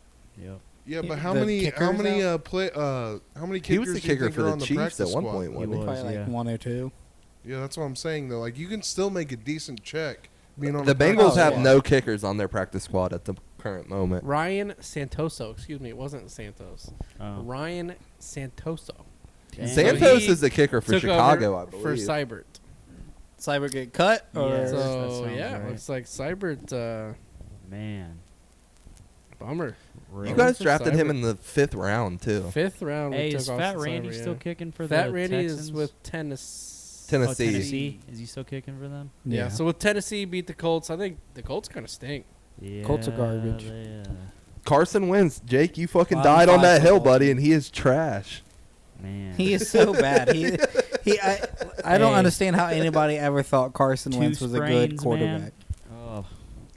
C: Yep.
E: Yeah, but
B: The
E: how many
B: kickers
E: how many kickers
D: He was the
E: do you
D: kicker
E: think
D: for
E: are
D: the
E: on the
D: Chiefs
E: practice
D: at one
E: squad?
D: point, wasn't he?
C: was,
B: Probably like
C: yeah.
B: 1 or 2.
E: Yeah, that's what I'm saying though. Like you can still make a decent check being on
D: The
E: practice
D: Bengals
B: Oh,
D: have
B: yeah.
D: no kickers on their practice squad at the current moment.
A: Ryan Santoso. Excuse me, it wasn't Santos.
C: Oh.
A: Ryan Santoso.
C: Damn.
D: Santos
A: he
D: is the kicker for
A: Took
D: Chicago, I
A: over
D: believe.
A: for Seibert.
B: Cyber get cut? Or
C: Yes. that
A: So
C: sounds
A: yeah,
C: right.
A: looks like Seibert.
C: Man.
A: Bummer.
D: You
A: Road
D: guys
A: for
D: drafted him
A: Seibert.
D: in the 5th round too.
A: 5th round. we
C: Hey,
A: took
C: is Fat
A: Austin
C: Randy
A: Seibert,
C: still
A: yeah.
C: kicking for
A: Fat
C: the
A: Randy
C: Texans?
A: is with Tennessee.
D: Tennessee.
C: Tennessee. Is he still kicking for them?
A: Yeah. So with Tennessee beat the Colts, I think the Colts kind of stink.
C: Yeah.
B: Colts are garbage.
D: Carson Wentz. Jake, you fucking
B: Well,
D: died
B: I'm
D: on that
B: fine
D: hill,
B: football.
D: buddy, and he is trash.
C: Man.
B: He is so bad. I don't
C: Hey.
B: understand how anybody ever thought Carson
C: Two
B: Wentz was a good
C: sprains,
B: quarterback.
C: man. Oh.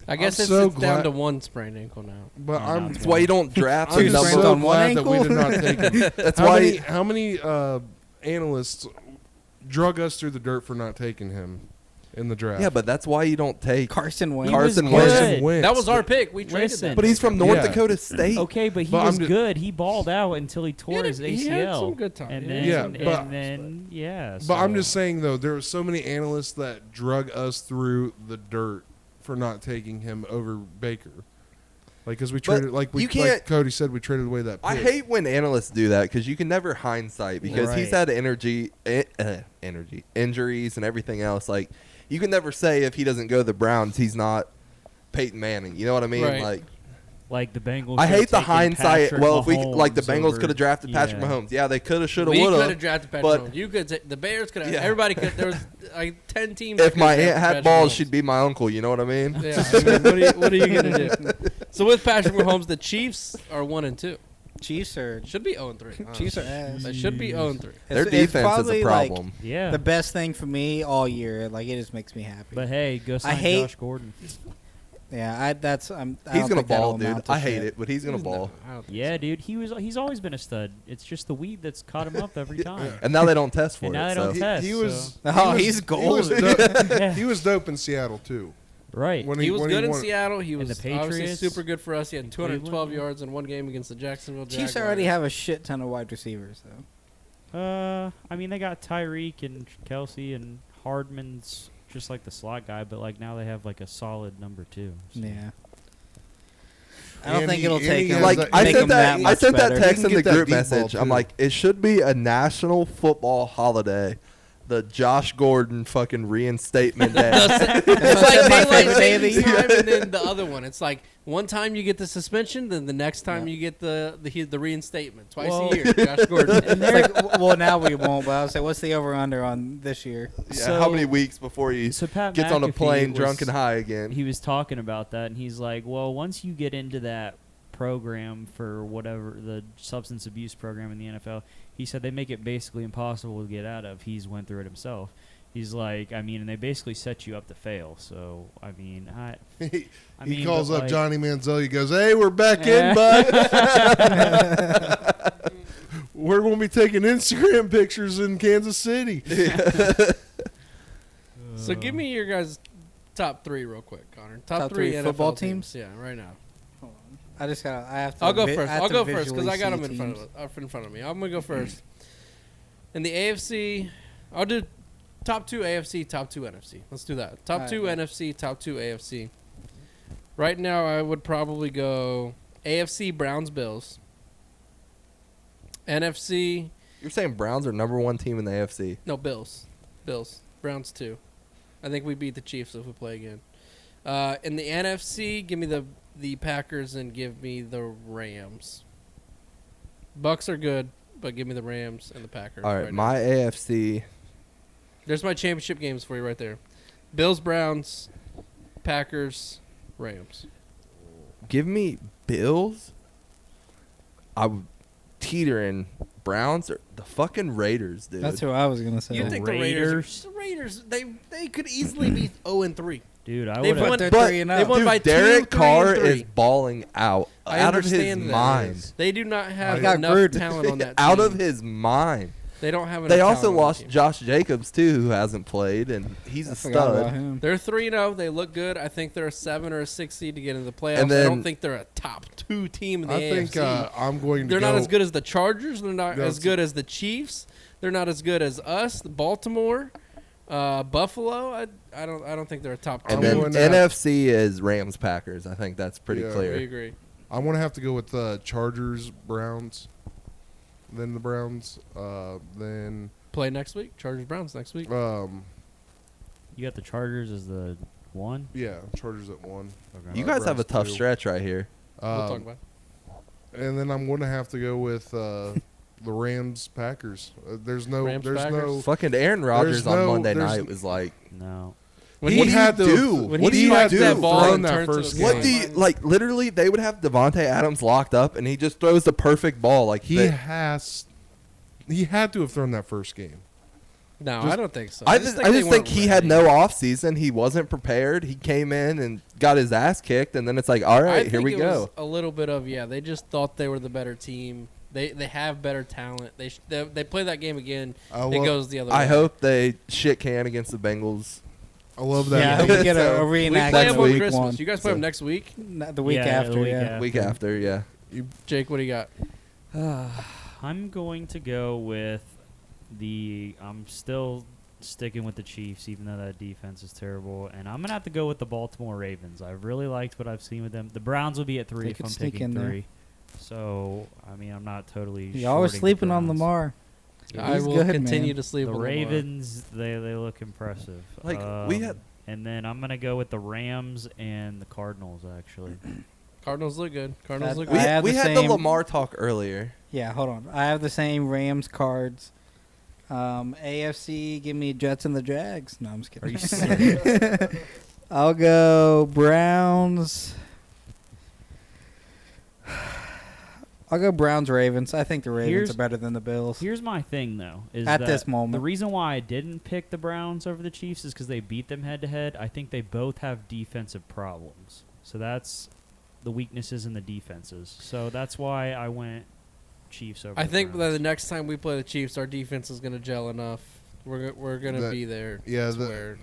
A: I guess
E: I'm
A: it's,
E: so
A: it's down
E: glad-
A: to one sprained ankle now.
E: But
C: Oh,
E: I'm
C: no,
D: That's why you don't draft
E: I'm
B: Two
D: the
E: just
B: sprains
E: so
B: on one
E: glad that we
B: ankle?
E: did not take him.
D: That's
E: how
D: why.
E: many, how many analysts drug us through the dirt for not taking him in the draft?
D: Yeah, but that's why you don't take.
B: Carson Wentz.
D: Carson
C: was
D: Wentz.
C: good.
E: Wentz.
A: That was our pick. We traded
C: Listen.
A: that.
D: But he's from North
E: Yeah.
D: Dakota State.
C: Okay, but he
E: But
C: was
E: I'm ju-
C: good. He balled out until he tore his
A: He had
C: ACL.
A: some good time.
C: And
A: Yeah.
C: then,
E: Yeah,
C: and then, yeah.
E: But I'm
C: so-
E: just saying though, there were so many analysts that drug us through the dirt for not taking him over Baker. Like, because we traded, like
D: you
E: like
D: can't-
E: Cody said, we traded away that pick.
D: I hate when analysts do that because you can never hindsight because he's
C: Right.
D: had injuries and everything else. Like you can never say if he doesn't go to the Browns, he's not Peyton Manning. You know what I mean?
A: Right.
C: Like the Bengals.
D: I
C: should've
D: hate the
C: taken
D: hindsight.
C: Patrick
D: Well, if we like the
C: Mahomes
D: Bengals
C: over-
D: could have drafted Patrick
C: yeah.
D: Mahomes. Yeah, they could have, should have,
A: We
D: would
A: could
D: have.
A: have drafted Patrick
D: but-
A: Mahomes. You could. The Bears could have.
D: Yeah.
A: Everybody could. There was like 10 teams.
D: If
A: that
D: my
A: could've
D: aunt
A: drafted
D: had
A: Patrick
D: balls,
A: Mahomes.
D: she'd be my uncle. You know what I mean?
A: Yeah. I mean, what are you gonna do? So with Patrick Mahomes, the Chiefs are 1-2.
B: Chiefs are
A: Should be 0-3.
B: Chiefs are ass.
A: They should be 0-3.
D: Their
B: It's
D: defense is
B: probably,
D: a problem.
C: Yeah.
B: the best thing for me all year. Like, it just makes me happy.
C: But hey, go sign
B: hate-
C: Josh Gordon.
B: yeah, I
D: he's
B: don't
D: gonna
B: think that'll
D: ball, dude.
B: amount to
D: I hate
B: shit.
D: it, but he's gonna ball.
A: I don't think
C: Yeah,
A: so.
C: dude. He's always been a stud. It's just the weed that's caught him up every time.
D: And now they don't test for
C: And
D: it.
C: now they
D: so.
C: don't test.
E: He was.
B: Oh,
E: he was-
B: he's
E: He
B: gold.
E: was, dope,
C: Yeah.
E: he was dope in Seattle too.
C: Right.
E: When
A: He was
E: when
A: good in
E: won-
A: Seattle. He
C: And
A: was
C: the
A: obviously
C: Patriots,
A: super good for us. He had 212
C: Cleveland.
A: yards in one game against the Jacksonville Jaguars.
B: Chiefs already have a shit ton of wide receivers, though.
C: I mean, they got Tyreek and Kelsey and Hardman's just like the slot guy, but like now they have like a solid number 2. so.
B: Yeah. I don't
E: And
B: think
E: he-
B: it'll
E: and
B: take
E: he
B: him.
E: has
D: Like
E: that-
D: I
B: make
D: sent
B: him
D: that, I
B: much
D: sent that
B: better.
D: text
E: He
D: in
E: can
D: the
E: get that
D: group
E: deep ball,
D: message. I'm
E: too.
D: like, it should be a national football holiday, the Josh Gordon fucking reinstatement day.
A: It's like
B: That's my
A: daylight
B: favorite day of the
A: savings
B: year.
A: time, and then the other one. It's like one time you get the suspension, then the next time
B: Yeah.
A: you get the reinstatement. Twice
C: Well-
A: a year, Josh Gordon.
B: It's like, well, now we won't, but I was say, what's the over-under on this year?
D: Yeah,
C: So-
D: how many weeks before he
C: So Pat
D: gets on a
C: McAfee
D: plane
C: was-
D: drunk and high again?
C: He was talking about that, and he's like, well, once you get into that program for whatever the substance abuse program in the NFL, he said they make it basically impossible to get out of. He's went through it himself. He's like, I mean, and they basically set you up to fail. So, I mean,
E: He,
C: I
E: he
C: mean,
E: calls
C: but,
E: up
C: like-
E: Johnny Manziel. He goes, "Hey, we're back in, bud. We're going to be taking Instagram pictures in Kansas City."
A: So give me your guys' top 3 real quick, Connor. Top,
B: Top
A: 3
B: three
A: NFL
B: football
A: teams? Yeah, right now.
B: I just got. I have to.
A: I'll go
B: vi-
A: first.
B: I have
A: I'll
B: to
A: go first because
B: visually
A: I got
B: see
A: them in front
B: teams.
A: of me. I'm gonna go first. In the AFC, I'll do top 2 AFC, top 2 NFC. Let's do that. Top
B: Alright,
A: 2
B: man.
A: NFC, top 2 AFC. Right now, I would probably go AFC Browns Bills. NFC
D: You're saying Browns are #1 team in the AFC?
A: no Bills, Browns 2. I think we beat the Chiefs if we play again. In the NFC, give me the Packers and give me the Rams. Bucks are good, but give me the Rams and the Packers.
D: All right,
A: now.
D: my AFC.
A: There's my championship games for you right there. Bills, Browns, Packers, Rams.
D: Give me Bills. I would teetering Browns or the fucking Raiders, dude.
B: That's who I was gonna say.
A: You think
C: Raiders?
A: the Raiders? They could easily be 0-3.
C: dude, I
A: They've
C: would
A: won-
C: have.
B: They're
D: But
B: 3-0.
A: they won by
D: dude, Derek
A: 2, 3,
D: Carr
A: and 3.
D: is balling out
A: I
D: out of his
A: understand that.
D: mind.
A: They do not have
B: I got
A: enough
B: Gruden.
A: talent on that team.
D: Out of his mind.
A: They don't have enough
D: They also
A: talent on that
D: lost
A: team.
D: Josh Jacobs too, who hasn't played, and he's
B: I
D: a
B: forgot about
D: stud.
B: him.
A: They're 3-0. They look good. I think they're a 7 or a 6 seed to get into the playoffs.
D: And
A: I
D: then-
A: don't think they're a top 2 team in the
E: I
A: AFC.
E: think I'm going to
A: They're
E: go.
A: not as good as the Chargers. They're not
E: No,
A: as good as the Chiefs. They're not as good as us, Baltimore, Buffalo. I don't think they're a top 2.
D: And
E: I'm
D: then
E: going to-
D: NFC is Rams Packers. I think that's pretty
E: Yeah.
A: We
D: clear.
A: agree.
E: I'm going to have to go with Chargers, Browns, then the Browns, then
A: Play next week. Chargers Browns next week.
C: You got the Chargers as the 1.
E: yeah, Chargers at 1.
C: Okay.
D: You guys have a
E: Browns
D: tough
E: too.
D: stretch right here.
A: We'll talk about
E: And then I'm going to have to go with the Rams Packers. There's no
A: Rams,
E: there's
A: Packers?
E: no
D: Fucking Aaron Rodgers on
E: no-
D: Monday
E: there's-
D: night was like,
C: No.
A: When
D: What
A: he
D: do you
E: had to
D: do?
A: when
D: What
A: he
D: do you
A: spikes
D: do?
A: that ball
E: Thrown
A: and
E: that
A: turns
E: first
A: to the
D: what
E: game.
D: do you like? Literally, they would have Devontae Adams locked up, and he just throws the perfect ball. Like
E: he
D: the-
E: had to have thrown that first game.
A: No,
E: Just-
A: I don't think so.
D: I just
A: they
D: think
A: weren't
D: he had
A: ready.
D: no off season. He wasn't prepared. He came in and got his ass kicked, and then it's like, all
A: I
D: right,
A: think
D: here we
A: it
D: go.
A: was a little bit of they just thought they were the better team. They have better talent. They play that game again. It goes the other way.
D: I hope they shit can against the Bengals.
E: I love
B: Yeah,
E: that.
B: we get a
D: So,
A: We
B: reenactment
A: play
D: next
A: them on
D: week.
A: Christmas.
B: One.
A: You guys play them next week?
B: The week
C: Yeah,
B: after,
C: the week
B: yeah.
C: after.
D: Week after, yeah.
A: Jake, what do you got?
C: I'm going to go with I'm still sticking with the Chiefs, even though that defense is terrible. And I'm going to have to go with the Baltimore Ravens. I've really liked what I've seen with them. The Browns will be at 3
B: They
C: if
B: could
C: I'm
B: sneak
C: taking
B: in there.
C: 3. So, I mean, I'm not totally
B: Y'all are
C: shorting the
B: sleeping on
C: Browns.
B: Lamar.
A: I
B: He's
A: will
B: good,
A: continue
B: man.
A: to sleep
C: The
A: on Lamar.
C: Ravens, they look impressive.
D: Like, we had-
C: And then I'm going to go with the Rams and the Cardinals, actually.
A: Cardinals look good. Cardinals look
B: I
A: good.
B: have
D: We
B: the
D: had the
B: same-
D: Lamar talk earlier.
B: Yeah, hold on. I have the same Rams cards. AFC, give me Jets and the Jags. No, I'm just kidding.
C: Are you serious?
B: I'll go Browns. I'll go Browns Ravens. I think the Ravens
C: Here's-
B: are better than the Bills.
C: Here's my thing, though. Is
B: At
C: that
B: this moment.
C: the reason why I didn't pick the Browns over the Chiefs is because they beat them head-to-head. I think they both have defensive problems. So that's the weaknesses in the defenses. So that's why I went Chiefs over
A: I
C: the
A: think that
C: Browns.
A: the next time we play the Chiefs, our defense is going to gel enough. We're going to
E: That-
A: be there.
E: Yeah,
A: to where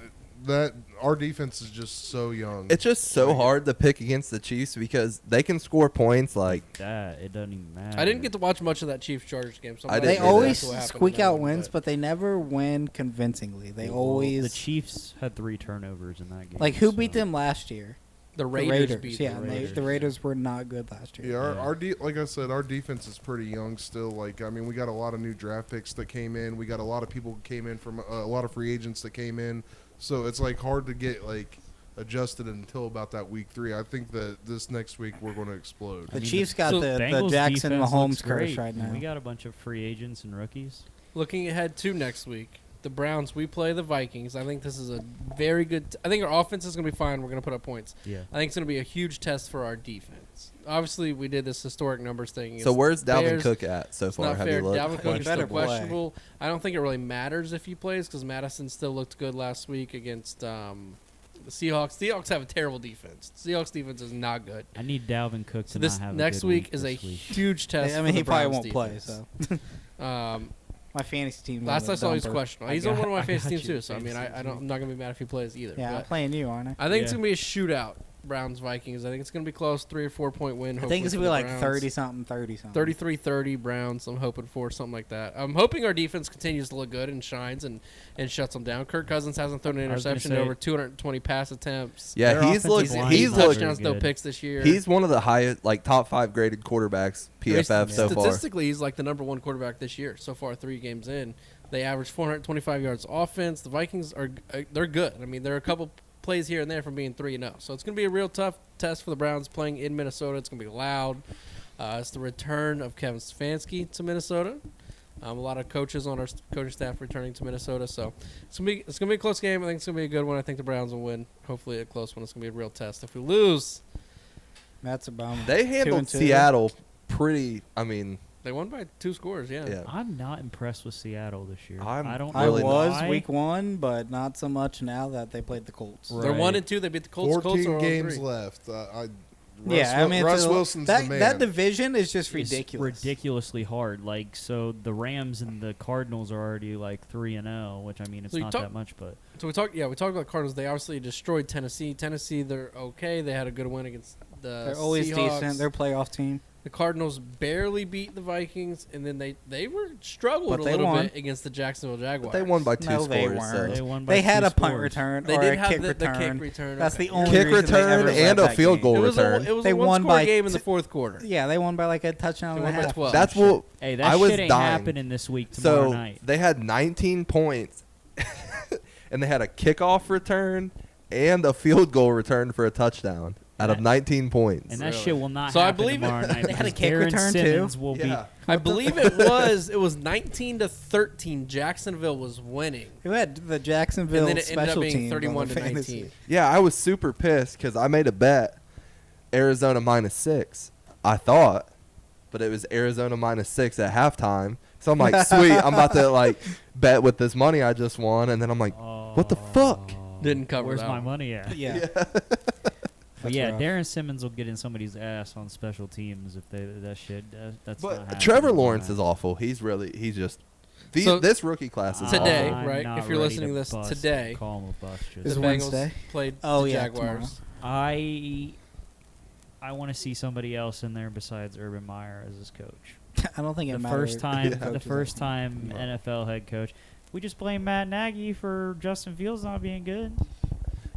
E: that our defense is just so young.
D: It's just so hard to pick against the Chiefs because they can score points like
C: that. It doesn't even matter.
A: I didn't get to watch much of that Chiefs-Chargers game. So I'm
D: I
A: not
D: didn't
B: They
A: sure
D: either.
B: always
A: exactly what happened
B: squeak
A: in that
B: out
A: one,
B: wins, but they never win convincingly. They
C: Well,
B: always
C: The Chiefs had 3 turnovers in that game.
B: like who beat
C: so-
B: them last year?
A: the
B: The
A: Raiders beat
B: yeah,
A: the
B: and
A: Raiders.
B: the Raiders were not good last year.
E: Yeah,
C: Yeah.
E: our like I said, our defense is pretty young still. Like, I mean, we got a lot of new draft picks that came in. We got a lot of people who came in from a lot of free agents that came in. So it's like hard to get like adjusted until about that week 3. I think that this next week we're going to explode.
B: The Chiefs got
A: so
B: the
C: Bengals
B: Jackson
C: defense
B: Mahomes
C: looks
B: curse
C: great.
B: right now.
C: We got a bunch of free agents and rookies.
A: Looking ahead to next week, the Browns, we play the Vikings. I think this is a very good I think our offense is going to be fine. We're going to put up points.
C: Yeah.
A: I think it's going to be a huge test for our defense. Obviously, we did this historic numbers thing.
D: So where's Dalvin
A: Bears.
D: Cook at so
A: It's
D: far?
A: not
D: Have
A: fair.
D: you looked?
A: Dalvin Cook is
B: better
A: still
B: play.
A: questionable. I don't think it really matters if he plays because Madison still looked good last week against the Seahawks. Seahawks have a terrible defense. Seahawks defense is not good.
C: I need Dalvin Cook to
A: So this
C: not have
A: next
C: a good
A: week is a
C: this week.
A: huge test.
B: I
A: for
B: mean,
A: the
B: he probably
A: Browns
B: won't play.
A: defense.
B: So my fantasy team.
A: Last I saw, he's
B: dumper.
A: questionable.
C: I
A: He's on
C: got-
A: one of my
C: I
A: fantasy
C: got
A: teams
C: you,
A: too. So I mean,
C: fantasy
A: I'm not gonna be mad if he plays either.
B: Yeah, I'm
A: But
B: playing you, aren't I?
A: I think it's
C: Yeah.
A: gonna be a shootout. Browns Vikings. I think it's gonna be close, 3 or 4 point win.
B: I think it's gonna be
A: hopefully
B: like
A: for the Browns.
B: 30 something, 30 something.
A: 33-30 Browns. I'm hoping for something like that. I'm hoping our defense continues to look good and shines and shuts them down. Kirk Cousins hasn't thrown an
C: I was gonna
A: interception
C: say-
A: in over 220 pass attempts.
D: Yeah,
C: Their
D: he's
C: offensive
D: looked.
C: line
D: He's
C: is
A: He's
C: not
D: looked.
C: very
A: touchdowns, no
C: good.
A: picks this year.
D: He's one of the highest, like top 5 graded quarterbacks PFF so far.
A: Statistically, he's like the number 1 quarterback this year. So far, 3 games in, they average 425 yards offense. The Vikings are they're good. I mean, there are a couple plays here and there from being 3-0. So it's going to be a real tough test for the Browns playing in Minnesota. It's going to be loud. It's the return of Kevin Stefanski to Minnesota. A lot of coaches on our coaching staff returning to Minnesota. So it's gonna be a close game. I think it's gonna be a good one. I think the Browns will win. Hopefully a close one. It's gonna be a real test. If we lose,
B: That's a bummer.
D: They handled
B: 2-2.
D: Seattle pretty. I mean,
A: they won by 2 scores. Yeah.
D: yeah.
C: I'm not impressed with Seattle this year.
D: I'm
C: I don't.
B: I
C: know
D: really
B: was
C: why.
B: week 1, but not so much now that they played the Colts.
C: Right.
A: They're 1-2. They beat the Colts. Colts
E: 14
A: are
E: games
A: 0-3.
E: left.
B: Yeah, I mean,
E: Russ
B: it's
E: Wilson's
B: that,
E: the man.
B: that division is just
C: It's
B: ridiculous.
C: ridiculously hard. Like, so the Rams and the Cardinals are already like 3-0, which I mean, it's
A: So you
C: not
A: talk-
C: that much, but
A: So we talked about Cardinals. They obviously destroyed Tennessee. Tennessee, they're okay. They had a good win against the
B: They're always
A: Seahawks.
B: decent. They're a playoff team.
A: The Cardinals barely beat the Vikings, and then they were struggled
B: But
A: a
B: they
A: little
B: won.
A: bit against the Jacksonville Jaguars.
D: But they won by 2
B: No, they
D: scores.
B: weren't.
C: they won by
B: They had
C: 2
B: a punt
C: scores.
B: return
A: They
B: or
A: did
B: a
A: have
B: kick
A: the
B: return.
A: kick return.
B: That's
A: okay.
B: the only
D: Kick
B: reason they
D: return
B: ever
D: and
B: led
D: a
B: that
D: field
B: game.
D: goal
A: It was
D: return.
A: it was
B: They
A: a
B: won
A: one-score
B: by
A: game in the
B: t-
A: fourth quarter.
B: Yeah, they won by like a touchdown
A: They
B: and a
A: won by
B: half.
A: 12.
D: That's what
C: Hey, that
D: I was
C: shit ain't
D: dying.
C: happening this week tomorrow
D: So
C: night.
D: they had 19 points, and they had a kickoff return and a field goal return for a touchdown out of
C: That-
D: 19 points.
C: And that
A: Really?
C: shit will not
A: So I
C: happen
A: believe it-
C: tomorrow night.
B: They had a
C: because
B: kick
C: Darren
B: return, too?
C: Simmons will
D: yeah.
A: I believe it was 19-13. Jacksonville was winning,
B: Who had the Jacksonville
A: and then it ended up
B: special
A: being
B: team
A: 31-19.
D: Yeah, I was super pissed because I made a bet Arizona -6. I thought, but it was Arizona -6 at halftime. So I'm like, sweet, I'm about to like bet with this money I just won, and then I'm like, what the fuck?
A: Didn't cover
C: Where's
A: that
C: my
A: one.
C: money at?
B: Yeah.
C: But yeah,
B: rough.
C: Darren Simmons will get in somebody's ass on special teams if that's not
D: But
C: happening.
D: Trevor Lawrence is awful. He's just
A: So-
D: this rookie class is
A: Today,
D: awful.
A: right?
C: Not
A: If you're
C: ready
A: listening to this
C: bust.
A: today,
C: Call him a bust.
B: Is
A: the
B: it
A: Bengals
B: Wednesday?
A: played
B: Oh,
A: the
B: yeah,
A: Jaguars.
C: I want to see somebody else in there besides Urban Meyer as his coach.
B: I don't think it
C: The
B: matters.
C: first time,
B: who
C: the
B: coaches
C: first
B: it.
C: time
D: No.
C: NFL head coach. We just blame Matt Nagy for Justin Fields not being good.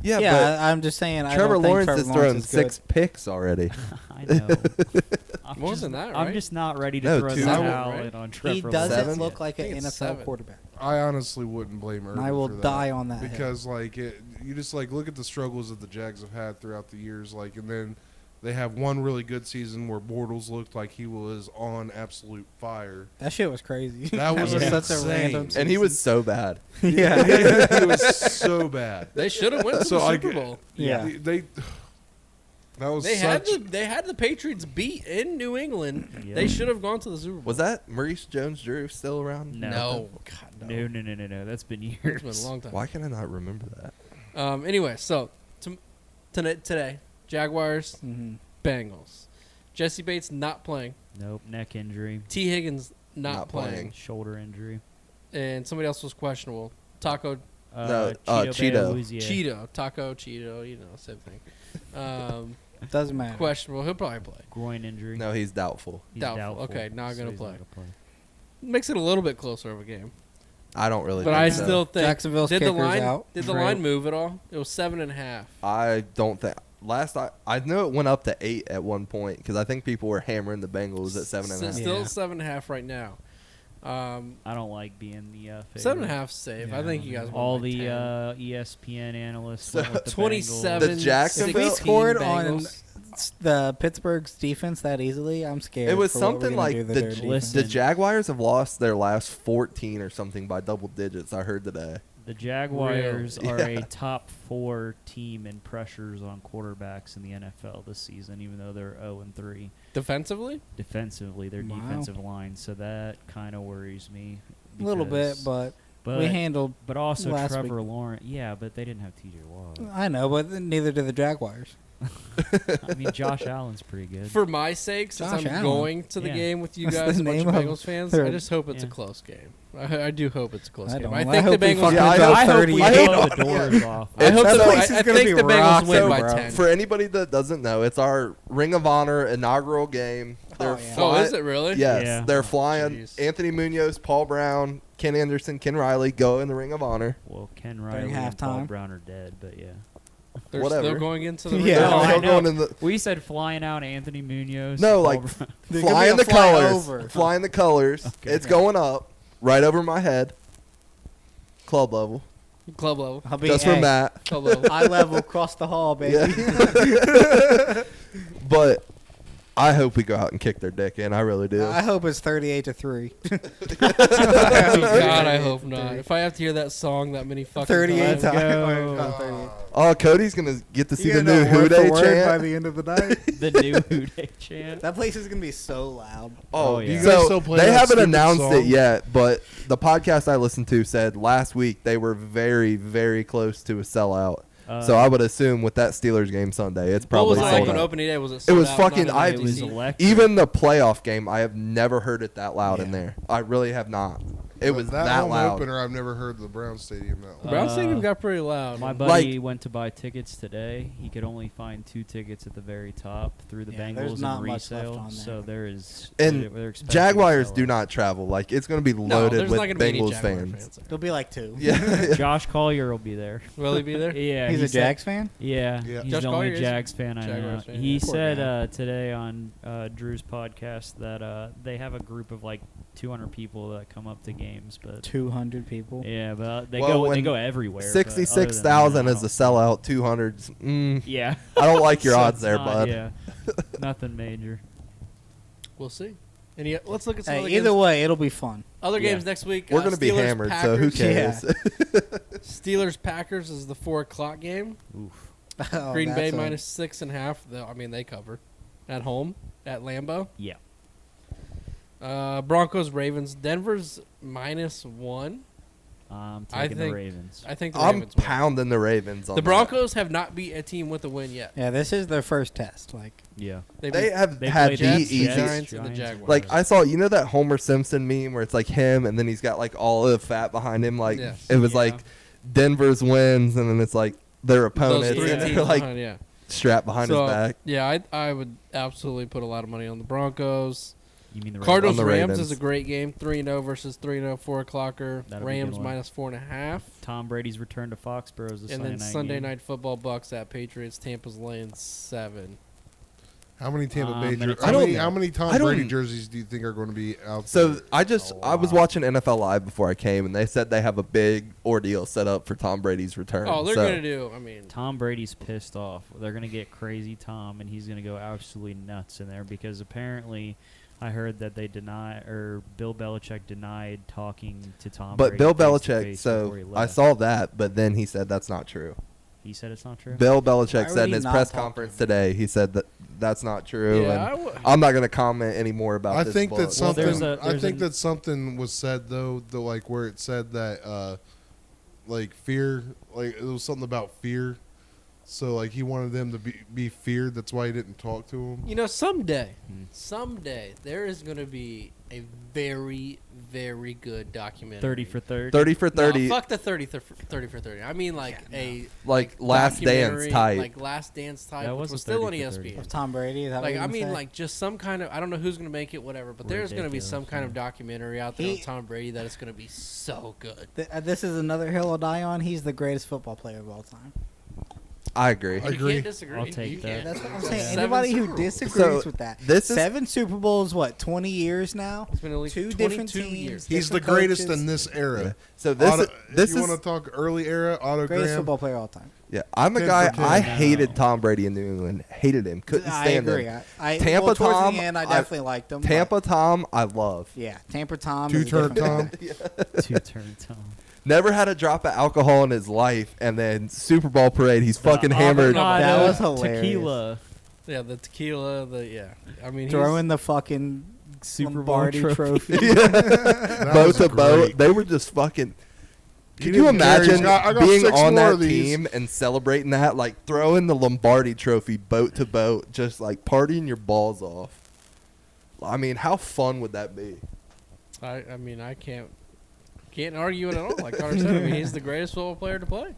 D: Yeah,
B: Yeah, I'm just saying.
D: but
B: I
D: Trevor
B: don't think
D: Lawrence
B: Trevor
D: has
B: Lawrence
D: thrown
B: is
D: 6 picks already.
C: I know. I'm
A: More
C: just,
A: than that,
C: I'm
A: right?
C: just not ready to
D: No,
C: throw
D: 2.
C: the
A: Seven,
C: towel
A: right?
C: in on
B: good.
C: Trevor
B: He
C: Lawrence.
B: doesn't
D: Seven?
B: look like
A: I
B: an
A: think it's
B: NFL
A: 7.
B: quarterback.
E: I honestly wouldn't blame Urban.
B: And I will
E: for that.
B: die on that hill.
E: because like you just like look at the struggles that the Jags have had throughout the years, like, and then they have one really good season where Bortles looked like he was on absolute fire.
B: That shit was crazy.
E: That was
B: such a
E: insane.
B: random.
D: And he was so bad.
B: Yeah.
E: He was so bad.
A: They should have went to
E: So
A: the
E: I
A: Super
E: g-
A: Bowl.
B: Yeah.
E: They that was
A: They had
E: such.
A: they had the Patriots beat in New England.
C: Yeah.
A: They should have gone to the Super Bowl.
D: Was that Maurice Jones-Drew still around?
C: No.
A: God,
C: No. That's been years.
A: It's been a long time.
D: Why can I not remember that?
A: Anyway, so today, Jaguars,
B: Mhm.
A: Bengals. Jesse Bates not playing.
C: Nope. Neck injury.
A: T. Higgins not,
D: Not
A: playing.
D: playing.
C: Shoulder injury.
A: And somebody else was questionable. Taco
D: No,
C: Cheeto.
D: Cheeto.
C: Belluzier.
A: Cheeto. Taco Cheeto, same thing.
B: Doesn't matter.
A: Questionable. He'll probably play.
C: Groin injury.
D: No, he's doubtful.
C: He's
A: Doubtful. Okay, not
C: so
A: gonna
C: he's
A: play.
C: play.
A: Makes it a little bit closer of a game.
D: I don't really
A: But
D: think
A: I
D: so.
A: still think
B: Jacksonville's
A: did the
B: kicker's
A: line
B: out.
A: did the
B: Right.
A: line move at all? It was 7.5.
D: I don't think. I know it went up to 8 at one point because I think people were hammering the Bengals at 7.5.
A: Still
B: Yeah.
A: 7.5 right now.
C: I don't like being the favorite.
A: 7.5 safe. I
B: Yeah,
A: think you guys won
C: All
A: by
C: the
A: 10.
C: ESPN analysts
D: So
C: went with the
A: 27.
D: The Jacksonville-
B: If we
A: 16
B: scored
A: Bengals.
B: on the Pittsburgh's defense that easily, I'm scared.
D: It was
B: for what we're
D: something
B: gonna
D: like
B: do to
D: the
B: their
C: Listen.
B: defense.
D: The Jaguars have lost their last 14 or something by double digits. I heard today.
C: The Jaguars
D: Really?
C: are
D: Yeah.
C: a top 4 team in pressures on quarterbacks in the NFL this season, even though they're 0-3
A: Defensively?
C: defensively. Their
B: Wow.
C: defensive line, so that kind of worries me.
B: a little bit,
C: because-
B: but we handled.
C: But also
B: last
C: Trevor Lawrence. Yeah, but they didn't have T.J. Watt.
B: I know, but neither did the Jaguars.
C: I mean, Josh Allen's pretty good.
A: For my sake, since
B: Josh
A: I'm
B: Allen.
A: going to the
C: Yeah.
A: game with you
B: That's
A: guys,
B: the
A: a bunch of
B: name of
A: Bengals fans,
B: their-
A: I just hope it's a
C: Yeah.
A: close game. I do hope it's a close
B: I
A: game.
B: don't.
A: I
B: I
A: think
B: hope
A: the
B: we
A: Bengals.
B: fucking
D: Yeah, I
B: drop
C: I hope
B: 30.
C: we
D: I
C: blow
D: hope-
C: the doors off.
A: I hope
B: That
A: the,
B: place is
A: I
B: gonna
A: think
B: be
A: the Bengals win
B: rocked,
A: by
B: bro.
A: 10.
D: For anybody that doesn't know, it's our Ring of Honor inaugural game. They're
B: yeah.
A: Oh, is it really?
D: Yes,
C: Yeah.
D: they're flying.
A: Jeez.
D: Anthony Munoz, Paul Brown, Ken Anderson, Ken Riley go in the Ring of Honor.
C: Well, Ken
B: During
C: Riley and Paul
B: halftime.
C: Brown are dead, but yeah.
A: They're
D: Whatever.
A: still going into the
B: Yeah.
D: They're
C: No, I
D: all
C: know.
D: going in the
C: We said flying out Anthony Munoz.
D: no,
C: Paul
D: like
C: Brown.
B: There could be
D: flying
B: a
D: the colors,
B: flyover.
D: flying the colors.
C: Okay.
D: It's going up right over my head, club level,
A: club level.
B: I'll be
D: just for
B: hey,
D: Matt.
A: Club level.
B: eye level across the hall, baby.
D: Yeah. But I hope we go out and kick their dick in. I really do.
B: I hope it's 38-3.
A: Oh, God, I hope not. If I have to hear that song that many fucking
B: 38
A: times.
C: Let's
B: times.
C: go.
D: Oh, Cody's gonna get to see the
B: You're
D: new
B: gonna know
D: Who
B: word
D: Day
B: for word by
D: chant.
B: the end of the night.
C: The new Who Day chant.
B: That place is gonna be so loud.
C: Oh, yeah.
E: You guys
D: So
E: still play
D: they
E: that
D: haven't
E: stupid
D: announced
E: song?
D: it yet, but the podcast I listened to said last week they were very, very close to a sellout. So I would assume with that Steelers game Sunday, it's
A: What
D: probably
A: was it like
D: sold
A: on
D: out.
A: opening day? Was it
D: It
A: sold
D: was
A: out,
D: fucking-
A: not
D: I-
A: in the
C: It was
A: seat?
C: electric.
D: Even the playoff game, I have never heard it that loud in
B: Yeah.
D: there. I really have not. It was
E: that
D: that
E: home
D: loud.
E: opener. I've never heard the Brown Stadium that loud.
A: Brown Stadium got pretty loud.
C: My
A: man.
C: buddy went to buy tickets today. He could only find 2 tickets at the very top through the
B: Yeah, there's
C: Bengals
B: not
C: and
B: much left
C: resale.
B: on there.
C: So there is.
D: And
C: they're expecting to
D: Jaguars
C: sell
D: do
C: out.
D: not travel. Like it's going to be
A: No,
D: loaded
A: there's
D: with
A: not gonna be any
D: Bengals
A: Jaguar
D: fans.
A: there.
B: There'll be like 2.
D: Yeah.
C: Josh Collier will be there.
A: Will he be there?
C: Yeah,
B: He's
C: he
B: a
C: said-
B: Jags fan.
C: Yeah,
E: Yeah.
C: he's
A: Josh
C: the
A: Collier
C: only
A: is
C: Jags fan I know.
A: Jaguars fan,
C: He
A: yeah.
B: Poor
C: said
B: guy.
C: today on Drew's podcast that they have a group of like 200 people that come up to games, but
B: 200 people.
C: yeah, but they
D: Well,
C: go
D: when
C: everywhere. but other than
D: 66,000
C: that,
D: is the sellout. 200s.
C: Yeah,
D: I don't like your
C: So
D: odds
C: it's
D: there,
C: not-
D: bud.
C: Yeah, nothing major.
A: We'll see. And let's look at some
B: Hey,
A: other
B: either
A: games.
B: way, it'll be fun.
A: Other
C: Yeah.
A: games next week.
D: We're going to be
A: Steelers,
D: hammered,
A: Packers.
D: so who cares?
A: Steelers Packers is the 4:00 game.
C: Oof.
B: Oh,
A: Green Bay
B: that's a-
A: -6.5. I mean, they cover at home at Lambeau.
C: Yeah.
A: Broncos, Ravens. Denver's -1.
C: I'm taking
A: I
C: the
A: think-
C: Ravens.
A: I think the
D: I'm
A: Ravens win.
D: pounding the Ravens. On
A: The
D: that.
A: Broncos have not beat a team with a win yet.
B: Yeah, this is their first test. Like,
C: Yeah.
A: They
D: They
A: beat
D: have
C: They
D: had
C: played
D: the
A: Jets,
D: easy.
A: Giants, and the Jaguars.
D: Like I saw, that Homer Simpson meme where it's like him, and then he's got like all of the fat behind him. Like
A: Yes.
D: it was
C: Yeah.
D: like Denver's wins, and then it's like their
A: those
D: opponents,
A: three
D: and
A: teams
D: they're like
A: behind, yeah.
D: strapped behind
A: So,
D: his back.
A: Yeah, I would absolutely put a lot of money on the Broncos.
C: You mean the
A: Cardinals
D: On the
A: Rams
D: Ravens.
A: is a great game. 3-0 versus 3-0 4-o'clocker.
C: That'll be a
A: Rams
C: good one.
A: -4.5.
C: Tom Brady's return to Foxborough is the
A: And then Sunday
C: game.
A: night football Bucks at Patriots. Tampa's laying 7.
E: How many Tampa Bay?
C: I'm gonna
E: How
C: take
E: many?
C: that.
E: How many Tom
D: I don't-
E: Brady jerseys do you think are going to be out
D: So
E: there?
D: I was watching NFL Live before I came, and they said they have a big ordeal set up for Tom Brady's return.
A: Oh, they're
D: So-
A: going to do, I mean,
C: Tom Brady's pissed off. They're going to get crazy Tom, and he's going to go absolutely nuts in there because apparently I heard that Bill Belichick denied talking to Tom
D: But
C: Brady
D: Bill
C: face-to-face
D: Belichick, so
C: before he
D: I
C: left.
D: saw that, but then he said that's not true.
C: He said it's not true?
D: Bill
B: Why
D: Belichick
B: would
D: said in
B: he
D: his
B: not
D: press
B: talk to
D: conference
B: him?
D: today, he said that that's not true.
A: yeah,
D: and I'm not going to comment anymore about
E: I
D: this
E: think
D: book.
E: that something.
C: there's
E: that something was said though, like where it said that, like fear, like it was something about fear. So like he wanted them to be feared. That's why he didn't talk to him.
A: you know, someday there is going to be a very, very good documentary.
C: 30 for 30.
D: 30 for 30,
A: No, fuck the 30 for 30. I mean, like
D: like Last Dance
A: documentary,
D: type.
A: like Last Dance type,
C: That
A: which
C: was
A: was
C: a
A: still on
C: 30 for 30.
A: ESPN.
B: of Tom Brady. Is that
A: Like,
B: what
A: I
B: you
A: mean,
B: say?
A: like just some kind of, I don't know who's going to make it, whatever, but there's going to be some
C: Ridiculous,
A: kind of
C: yeah.
A: documentary out there
B: He-
A: on Tom Brady that is going to be so good.
B: This is another hill I'll die on. He's the greatest football player of all time.
D: I agree.
E: I
A: You
E: agree.
A: can't disagree.
C: I'll take
A: You
C: that.
A: can't.
B: That's what I'm
A: So
B: saying.
A: 7
B: Anybody
A: Super
B: who
A: Bowls.
B: disagrees
D: So,
B: with that.
D: this is-
B: 7 Super Bowls, what, 20 years now?
A: It's been at least
B: Two different
A: 22
B: teams.
A: years.
E: He's the
B: different
E: greatest
B: coaches.
E: in this era.
D: Yeah. So this
E: If you
D: is
E: want to talk early era
B: Greatest
E: autogram.
B: football player of all time.
D: yeah. I'm a
E: 10
D: guy.
E: for 10
D: I
E: now.
D: hated Tom Brady in New England. Hated him. Couldn't
B: I
D: stand
B: agree.
D: him.
B: Tampa
D: Tampa
B: towards
D: Tom,
B: the end, I
D: I-
B: definitely liked him. but-
D: Tampa Tom, I love.
B: Yeah, Tampa Tom. is a
E: Two-turn
B: different
E: Tom.
B: guy.
C: Two-turn Tom.
D: Never had a drop of alcohol in his life, and then Super Bowl parade, he's fucking hammered.
B: That was hilarious.
C: Tequila.
A: Yeah, the tequila, I mean,
B: Throwing the fucking
C: Super Bowl
B: Lombardi trophy.
E: That
D: Boat
E: was
D: to boat.
E: great.
D: They were just fucking. Could you
E: didn't care. He's
D: imagine
E: got- I got
D: being
E: 6
D: on
E: more
D: that
E: of these.
D: team and celebrating that, like throwing the Lombardi trophy boat to boat, just like partying your balls off? I mean, how fun would that be?
A: I mean, I can't argue it at all. Like Carter said, I mean, he's the greatest football player to play.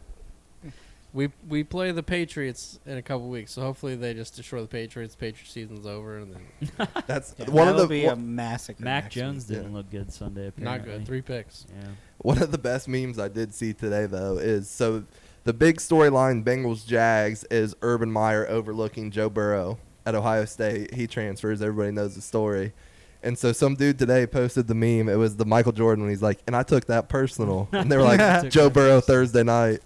A: We play the Patriots in a couple weeks, so hopefully they just destroy the Patriots. Patriots season's over, and then
D: That's
B: Yeah,
D: one of
B: that'll
D: the
B: be a massacre.
C: Mac
B: next
C: Jones
B: week.
C: didn't look good Sunday, apparently.
A: not good. 3 picks.
C: Yeah.
D: one of the best memes I did see today though is so the big storyline Bengals Jags is Urban Meyer overlooking Joe Burrow at Ohio State. He transfers. Everybody knows the story. And so some dude today posted the meme. It was the Michael Jordan when he's like, and I took that personal. And they were like,
C: Took
D: Joe
C: that
D: Burrow Thursday night.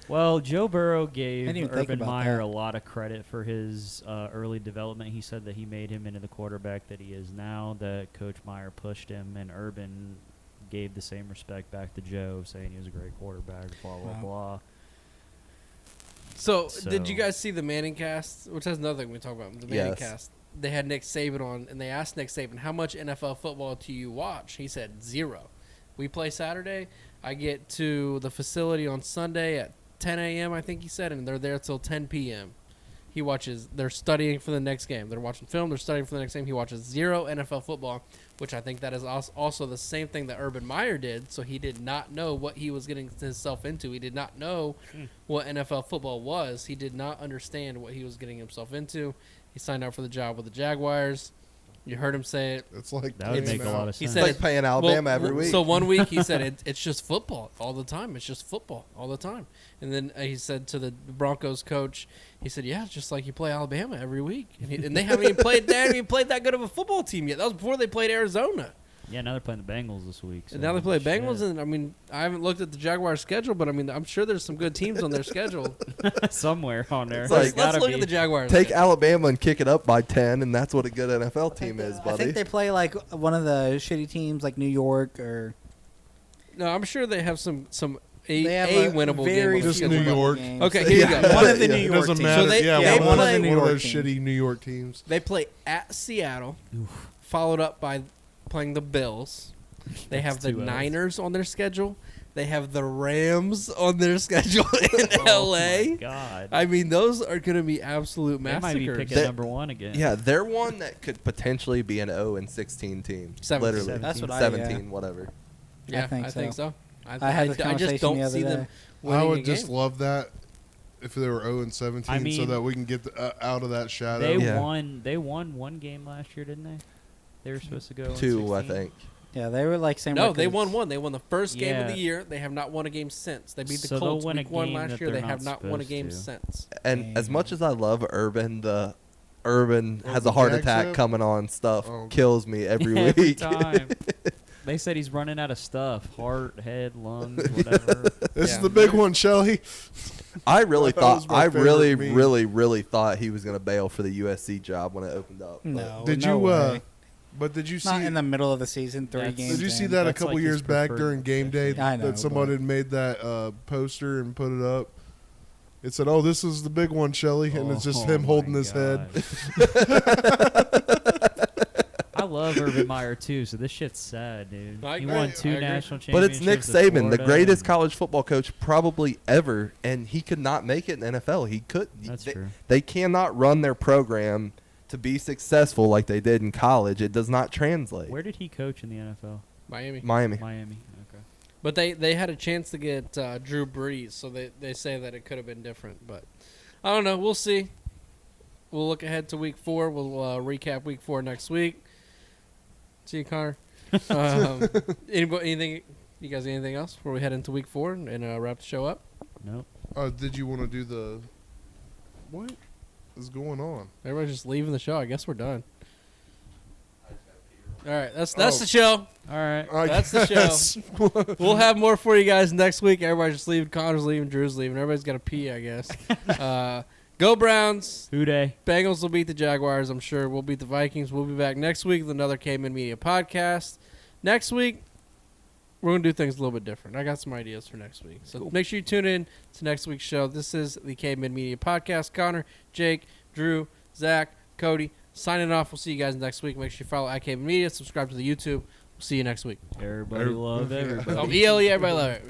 C: Well, Joe Burrow
B: I
C: gave
B: didn't even think
C: Urban
B: about
C: Meyer
B: that.
C: a lot of credit for his early development. He said that he made him into the quarterback that he is now, that Coach Meyer pushed him, and Urban gave the same respect back to Joe, saying he was a great quarterback, blah, blah,
B: Wow.
C: blah.
A: So, did you
C: So-
A: guys see the Manning cast? Which has another thing we talk about. The Manning
D: Yes.
A: cast. They had Nick Saban on, and they asked Nick Saban, how much NFL football do you watch? He said 0. We play Saturday. I get to the facility on Sunday at 10 a.m., I think he said, and they're there till 10 p.m. He watches. They're studying for the next game. They're watching film. They're studying for the next game. He watches 0 NFL football, which I think that is also the same thing that Urban Meyer did. So he did not know what he was getting himself into. He did not know what NFL football was. He did not understand what he was getting himself into. He signed up for the job with the Jaguars. You heard him say it.
E: It's like
C: That would
A: It's-
C: make a lot of
A: he
C: sense.
A: said
D: It's like playing Alabama every week.
A: So one week he said it's just football all the time. It's just football all the time. And then he said to the Broncos coach, he said, "Yeah, it's just like you play Alabama every week." And they haven't even played. They haven't even played that good of a football team yet. That was before they played Arizona.
C: Yeah, now they're playing the Bengals this week.
A: And now they play
C: shit.
A: Bengals. And I mean, I haven't looked at the Jaguars schedule, but I mean, I'm sure there's some good teams on their schedule.
C: somewhere on there.
D: It's
C: There's
D: like-
A: Let's
C: gotta
A: look
C: be.
A: at the Jaguars.
D: Take
A: schedule.
D: Alabama and kick it up by 10, and that's what a good NFL team is,
B: I
D: buddy.
B: think they play like one of the shitty teams, like New York or.
A: No, I'm sure they have some
B: They have
A: a winnable
B: very
A: game. on the
E: Just
B: few
A: schedule.
E: New
B: football
E: York.
B: games.
A: Okay, here you go.
D: Yeah.
B: One of the
D: Yeah.
B: New
E: It
B: York
E: doesn't
B: teams.
E: matter.
A: So they-
E: yeah,
A: they
E: one,
A: play-
E: of, one of
B: New
E: those
B: York
E: shitty New York teams.
A: They play at Seattle, followed up by playing the Bills. They have the
C: That's 2 L's.
A: Niners on their schedule. They have the Rams on their schedule in
C: Oh
A: LA.
C: my God.
A: I mean, those are going to be absolute
C: They might be
A: massacres.
C: picking number 1 again.
D: Yeah, they're one that could potentially be an 0-16 team.
A: 17.
D: Literally.
B: That's what
D: 17, whatever.
A: Yeah,
B: I think
A: so.
B: I had this
A: I just
B: conversation
A: don't
B: the other
A: see them
B: day.
A: winning
E: I
A: a
E: would just
A: game.
E: love that if they were 0-17,
C: I mean,
E: so that we can get out of that shadow.
C: They
D: Yeah.
C: won. They won 1 game last year, didn't they? They were supposed to go
D: 2, I
C: 16.
D: think.
B: Yeah, they were like same.
A: No, they
B: records.
A: won one. They won the first game of
C: Yeah.
A: the year. They have not won a game since. They beat the
C: So they'll
A: Colts
C: win a
A: week 1
C: game
A: last
C: that
A: year. They
C: they're
A: have
C: not
A: not won a
C: supposed
A: game
C: to.
A: since.
D: And as
B: Dang.
D: much as I love Urban, the Urban
E: Oh,
D: has
E: the
D: a heart
E: jag
D: attack
E: chip?
D: coming on stuff
E: Oh.
D: kills me every
C: Every
D: week.
C: time. They said he's running out of stuff: heart, head, lungs, whatever.
E: This
A: Yeah.
E: is the big one, Shelly.
D: I really
E: That was
D: thought
E: my
D: I really,
E: favorite meme.
D: really thought he was gonna bail for the USC job when it opened up. but-
B: No,
E: Did
B: no
E: you?
B: way.
E: But did you see?
B: Not in the middle of the season, 3
C: That's-
B: games.
E: Did you see
B: in.
E: that a
C: That's
E: couple
C: like
E: years
C: his
E: back
C: preferred
E: during game day
C: position.
B: I know,
E: that somebody
B: but-
E: had made that poster and put it up? It said, "Oh, this is the big one, Shelly," and it's just
C: Oh
E: him
C: my
E: holding his head.
C: I love Urban Meyer too, so this shit's sad, dude.
A: I
C: He
A: agree.
C: won
A: I
C: 2
A: agree.
C: national
D: But
C: championships.
D: it's Nick
C: with
D: Saban, the
C: Florida,
D: greatest
C: and-
D: college football coach probably ever, and he could not make it in the NFL. He could.
C: That's
D: they,
C: true.
D: They cannot run their program to be successful like they did in college. It does not translate.
C: Where did he coach in the NFL?
A: Miami.
D: Miami.
C: Miami. Okay.
A: But they had a chance to get Drew Brees, so they say that it could have been different. But I don't know. We'll see. We'll look ahead to week 4. We'll recap week 4 next week. See you, Connor. Anything? You guys anything else before we head into week 4 and wrap the show up?
C: Nope.
E: Did you want to do the? What is going on?
A: Everybody's just leaving the show. I guess we're done. All right, that's
E: Oh.
A: the show.
C: All right.
A: That's the show. We'll have more for you guys next week. Everybody's just leaving. Connor's leaving. Drew's leaving. Everybody's got to pee, I guess. Go Browns.
C: Who day?
A: Bengals will beat the Jaguars, I'm sure. We'll beat the Vikings. We'll be back next week with another Cavemen Media podcast. Next week, we're going to do things a little bit different. I got some ideas for next week. So make sure you tune in to next week's show. This is the Cavemen Media podcast. Connor, Jake, Drew, Zach, Cody, signing off. We'll see you guys next week. Make sure you follow at Cavemen Media. Subscribe to the YouTube. We'll see you next week.
C: Everybody love everybody.
A: Oh, ELE, everybody love it.